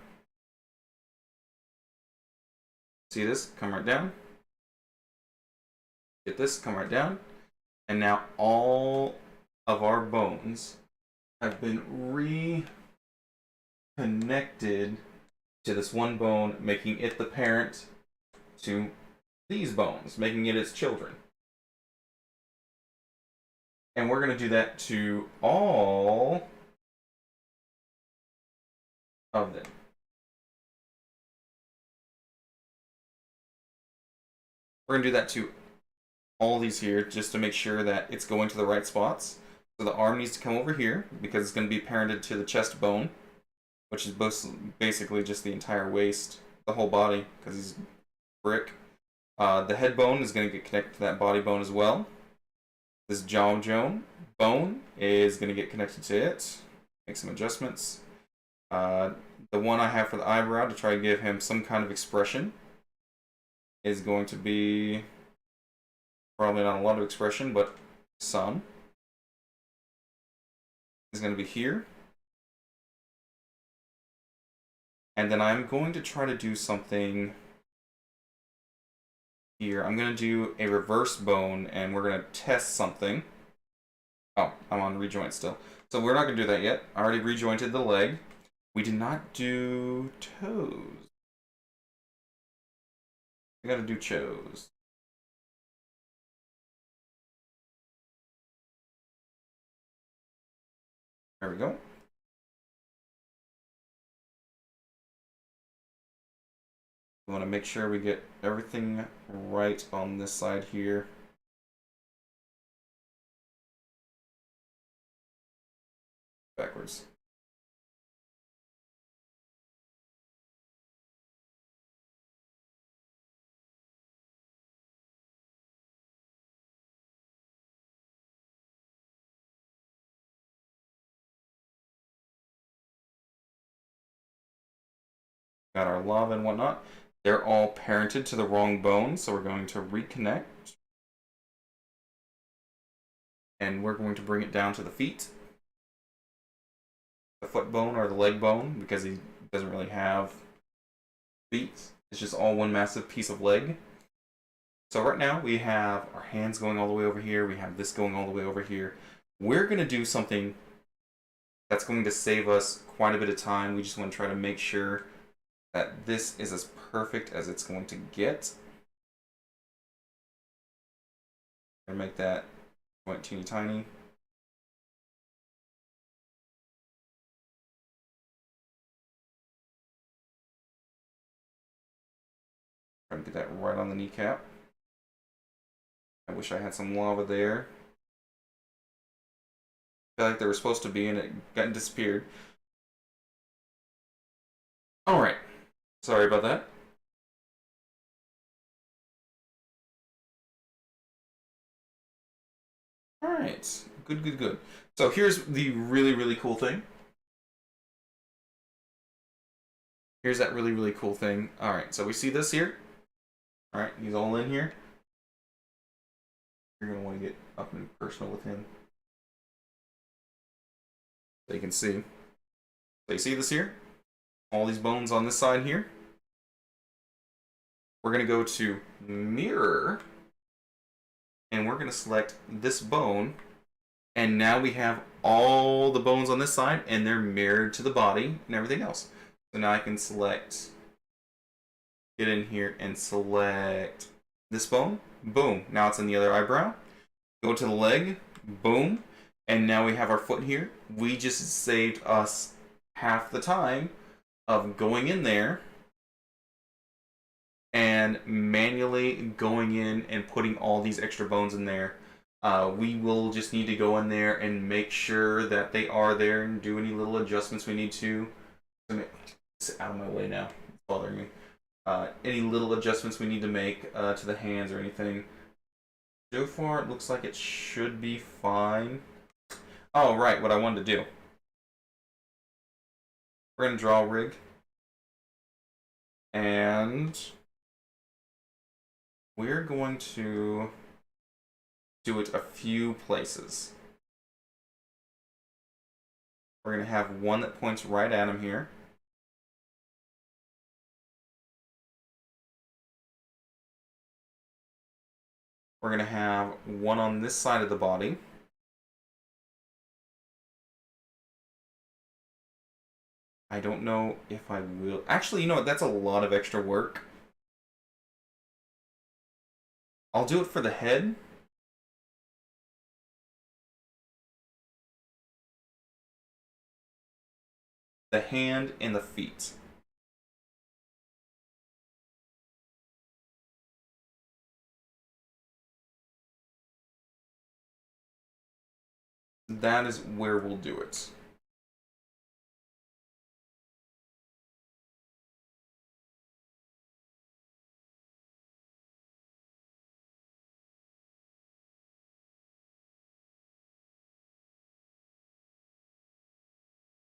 See this? Come right down. Get this, come right down. And now all of our bones have been reconnected to this one bone, making it the parent to these bones, making it its children. And we're going to do that to all of them. We're going to do that to all these here just to make sure that it's going to the right spots. So the arm needs to come over here because it's going to be parented to the chest bone, which is basically just the entire waist, the whole body, because he's brick. The head bone is going to get connected to that body bone as well. This jaw bone is going to get connected to it. Make some adjustments. The one I have for the eyebrow to try to give him some kind of expression is going to be probably not a lot of expression, but some. Is going to be here. And then I'm going to try to do something here. I'm going to do a reverse bone, and we're going to test something. Oh, I'm on rejoint still. So we're not going to do that yet. I already rejointed the leg. We did not do toes. We got to do toes. There we go. We want to make sure we get everything right on this side here. Backwards. Got our lava and whatnot. They're all parented to the wrong bone, so we're going to reconnect. And we're going to bring it down to the feet. The foot bone or the leg bone, because he doesn't really have feet. It's just all one massive piece of leg. So right now we have our hands going all the way over here. We have this going all the way over here. We're going to do something that's going to save us quite a bit of time. We just want to try to make sure that this is as perfect as it's going to get. And make that joint teeny tiny. Try to get that right on the kneecap. I wish I had some lava there. I feel like they were supposed to be and it got disappeared. Alright. Sorry about that. Alright. Good, good, good. So here's the really, really cool thing. Here's that really, really cool thing. Alright, so we see this here. Alright, he's all in here. You're going to want to get up and personal with him. So you can see. So you see this here? All these bones on this side here. We're going to go to mirror. And we're going to select this bone. And now we have all the bones on this side. And they're mirrored to the body and everything else. So now I can select. Get in here and select this bone. Boom. Now it's in the other eyebrow. Go to the leg. Boom. And now we have our foot here. We just saved us half the time of going in there and manually going in and putting all these extra bones in there. We will just need to go in there and make sure that they are there and do any little adjustments we need to. It's out of my way now. It's bothering me. Any little adjustments we need to make to the hands or anything. So far, it looks like it should be fine. Oh, right, what I wanted to do. We're going to draw a rig. And we're going to do it a few places. We're going to have one that points right at him here. We're going to have one on this side of the body. I don't know if I will. Actually, you know what? That's a lot of extra work. I'll do it for the head. The hand and the feet. that is where we'll do it.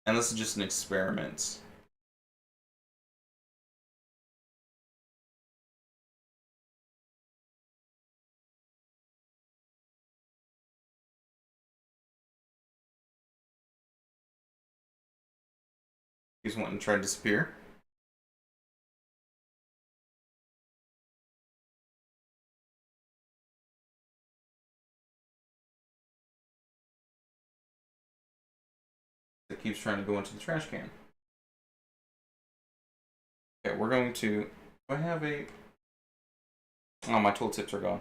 And this is just an experiment. He's wanting to try to disappear. It keeps trying to go into the trash can. Okay, we're going to... Do I have a... Oh, my tooltips are gone.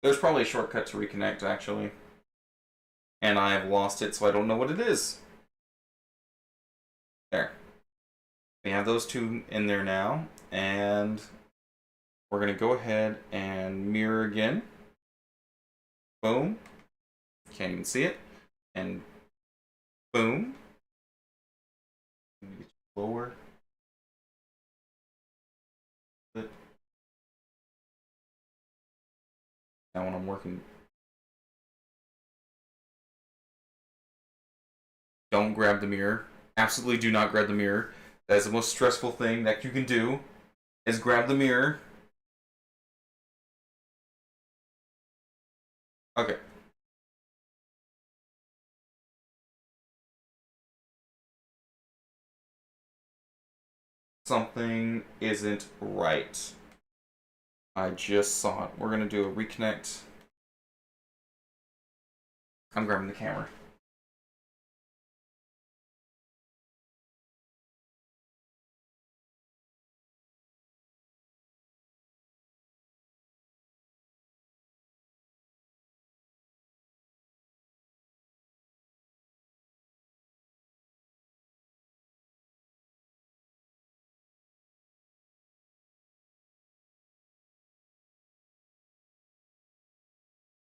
There's probably a shortcut to reconnect, actually. And I have lost it, so I don't know what it is. There. We have those two in there now, and we're going to go ahead and mirror again. Boom. Can't even see it. And boom. Lower. Now when I'm working, don't grab the mirror. Absolutely do not grab the mirror. That is the most stressful thing that you can do, is grab the mirror. Okay. Something isn't right. I just saw it. We're gonna do a reconnect. I'm grabbing the camera.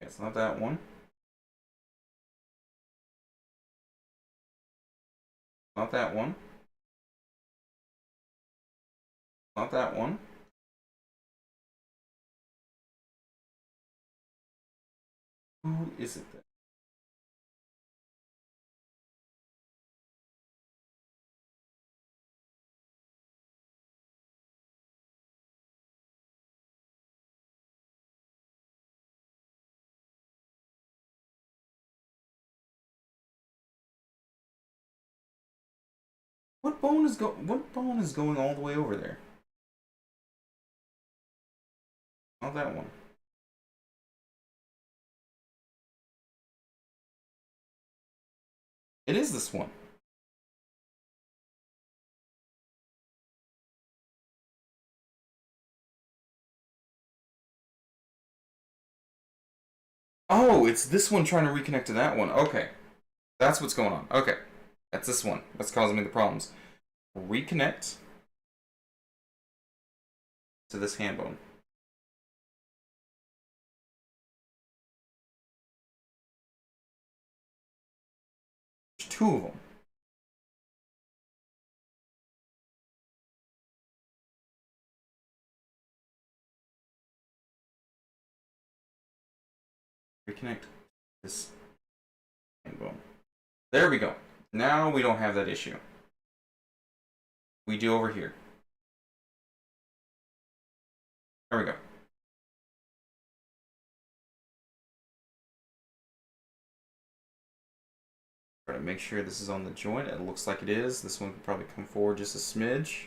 It's not that one. Not that one. Not that one. Who is it then? What bone is going all the way over there? Not that one. It is this one. Oh, it's this one trying to reconnect to that one. Okay. That's what's going on. Okay. That's this one. That's causing me the problems. Reconnect to this hand bone. There's two of them. Reconnect this hand bone. There we go. Now we don't have that issue. We do over here. There we go. Try to make sure this is on the joint. It looks like it is. This one could probably come forward just a smidge.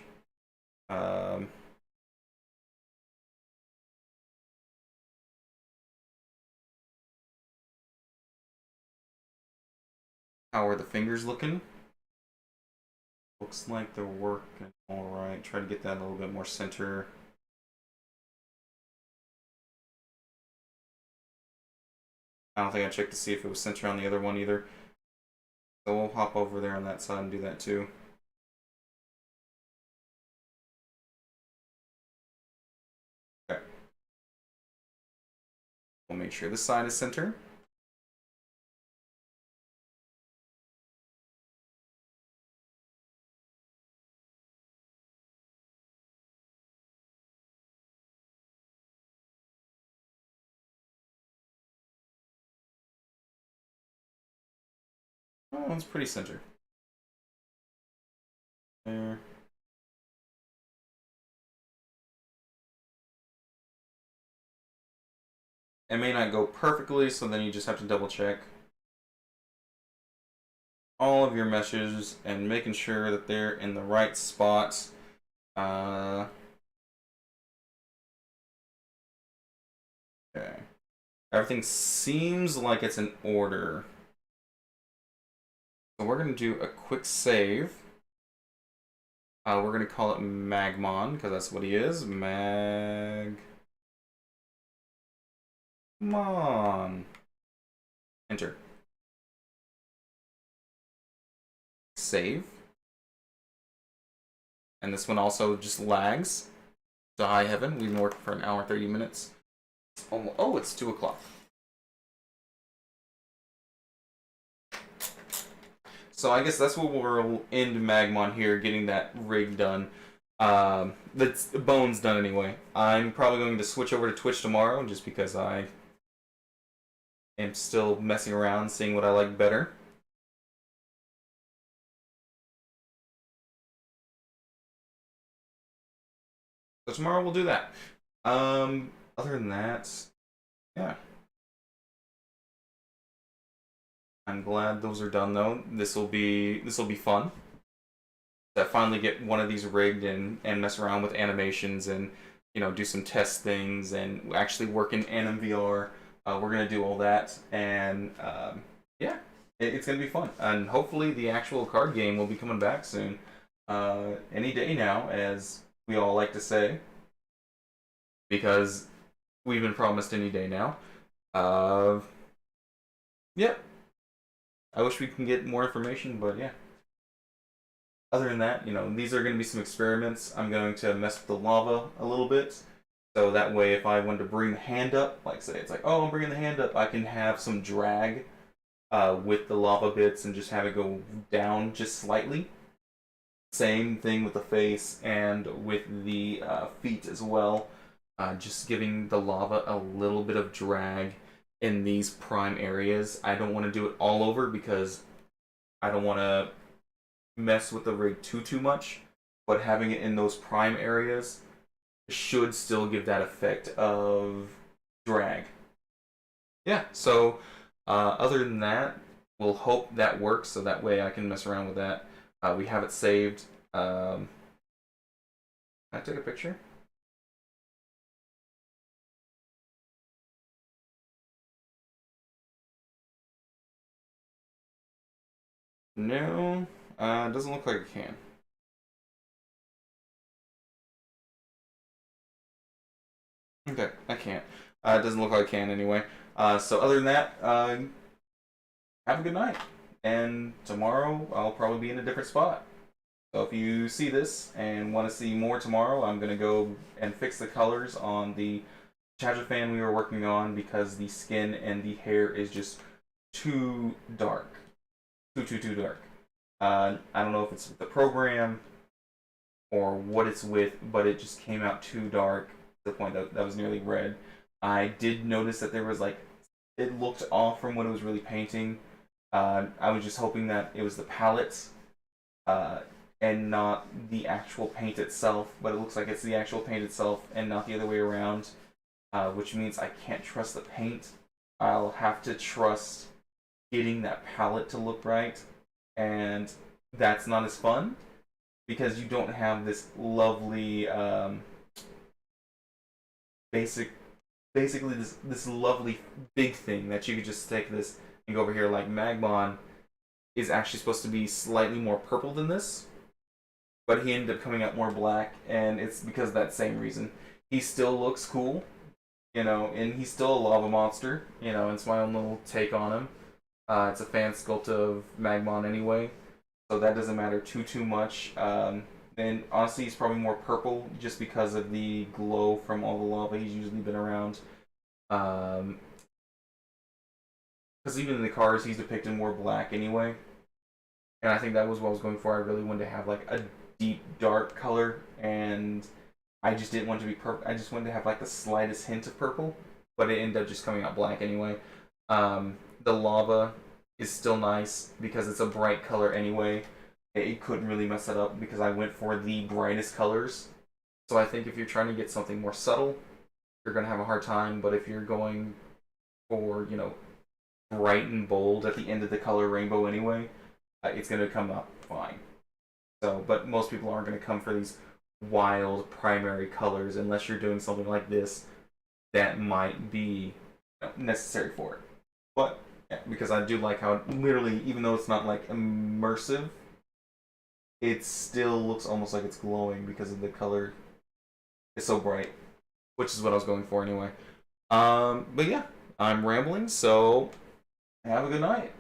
How are the fingers looking? Looks like they're working alright. Try to get that a little bit more center. I don't think I checked to see if it was center on the other one either. So we'll hop over there on that side and do that too. Okay. We'll make sure this side is center. Oh, it's pretty center. There. It may not go perfectly, so then you just have to double check all of your meshes and making sure that they're in the right spots. Okay. Everything seems like it's in order. So we're going to do a quick save. We're going to call it Magmon, because that's what he is. Magmon. Enter. Save. And this one also just lags to high heaven. We've been working for an hour and 30 minutes. Oh, it's 2 o'clock. So I guess that's what we'll end Magmon here, getting that rig done. That's Bones done anyway. I'm probably going to switch over to Twitch tomorrow, just because I am still messing around, seeing what I like better. So tomorrow we'll do that. Other than that, yeah. I'm glad those are done though. This will be fun. To finally get one of these rigged and mess around with animations and do some test things and actually work in NMVR. We're gonna do all that and yeah, it's gonna be fun. And hopefully the actual card game will be coming back soon. Any day now, as we all like to say, because we've been promised any day now. Yeah. I wish we can get more information, but yeah. Other than that, these are going to be some experiments. I'm going to mess with the lava a little bit. So that way, if I wanted to bring the hand up, like say it's like, oh, I'm bringing the hand up, I can have some drag with the lava bits and just have it go down just slightly. Same thing with the face and with the feet as well. Just giving the lava a little bit of drag in these prime areas. I don't want to do it all over because I don't want to mess with the rig too much, but having it in those prime areas should still give that effect of drag. Yeah, so other than that, we'll hope that works so that way I can mess around with that. We have it saved. Can I take a picture? No, it doesn't look like it can. Okay, I can't. It doesn't look like I can anyway. So other than that, have a good night. And tomorrow I'll probably be in a different spot. So if you see this and want to see more tomorrow, I'm going to go and fix the colors on the Chadra-Fan we were working on because the skin and the hair is just too dark. Too dark. I don't know if it's the program or what it's with, but it just came out too dark to the point that was nearly red. I did notice that there was it looked off from what it was really painting. I was just hoping that it was the palette and not the actual paint itself, but it looks like it's the actual paint itself and not the other way around, which means I can't trust the paint. I'll have to trust getting that palette to look right, and that's not as fun because you don't have this lovely basically this lovely big thing that you could just take this and go over here. Like Magmon is actually supposed to be slightly more purple than this, but he ended up coming out more black, and it's because of that same reason. He still looks cool, and he's still a lava monster, and it's my own little take on him. It's a Fansculpt of Magmon anyway, so that doesn't matter too much. And honestly, he's probably more purple just because of the glow from all the lava he's usually been around. because even in the cars, he's depicted more black anyway. And I think that was what I was going for. I really wanted to have like a deep dark color, and I just didn't want it to be purple. I just wanted to have like the slightest hint of purple, but it ended up just coming out black anyway. The lava is still nice because it's a bright color anyway. It couldn't really mess it up because I went for the brightest colors. So I think if you're trying to get something more subtle, you're gonna have a hard time. But if you're going for, you know, bright and bold at the end of the color rainbow anyway, it's gonna come up fine. So, but most people aren't gonna come for these wild primary colors unless you're doing something like this that might be, you know, necessary for it. But yeah, because I do like how it literally, even though it's not like immersive, it still looks almost like it's glowing because of the color. It's so bright, which is what I was going for anyway. But yeah, I'm rambling, so have a good night.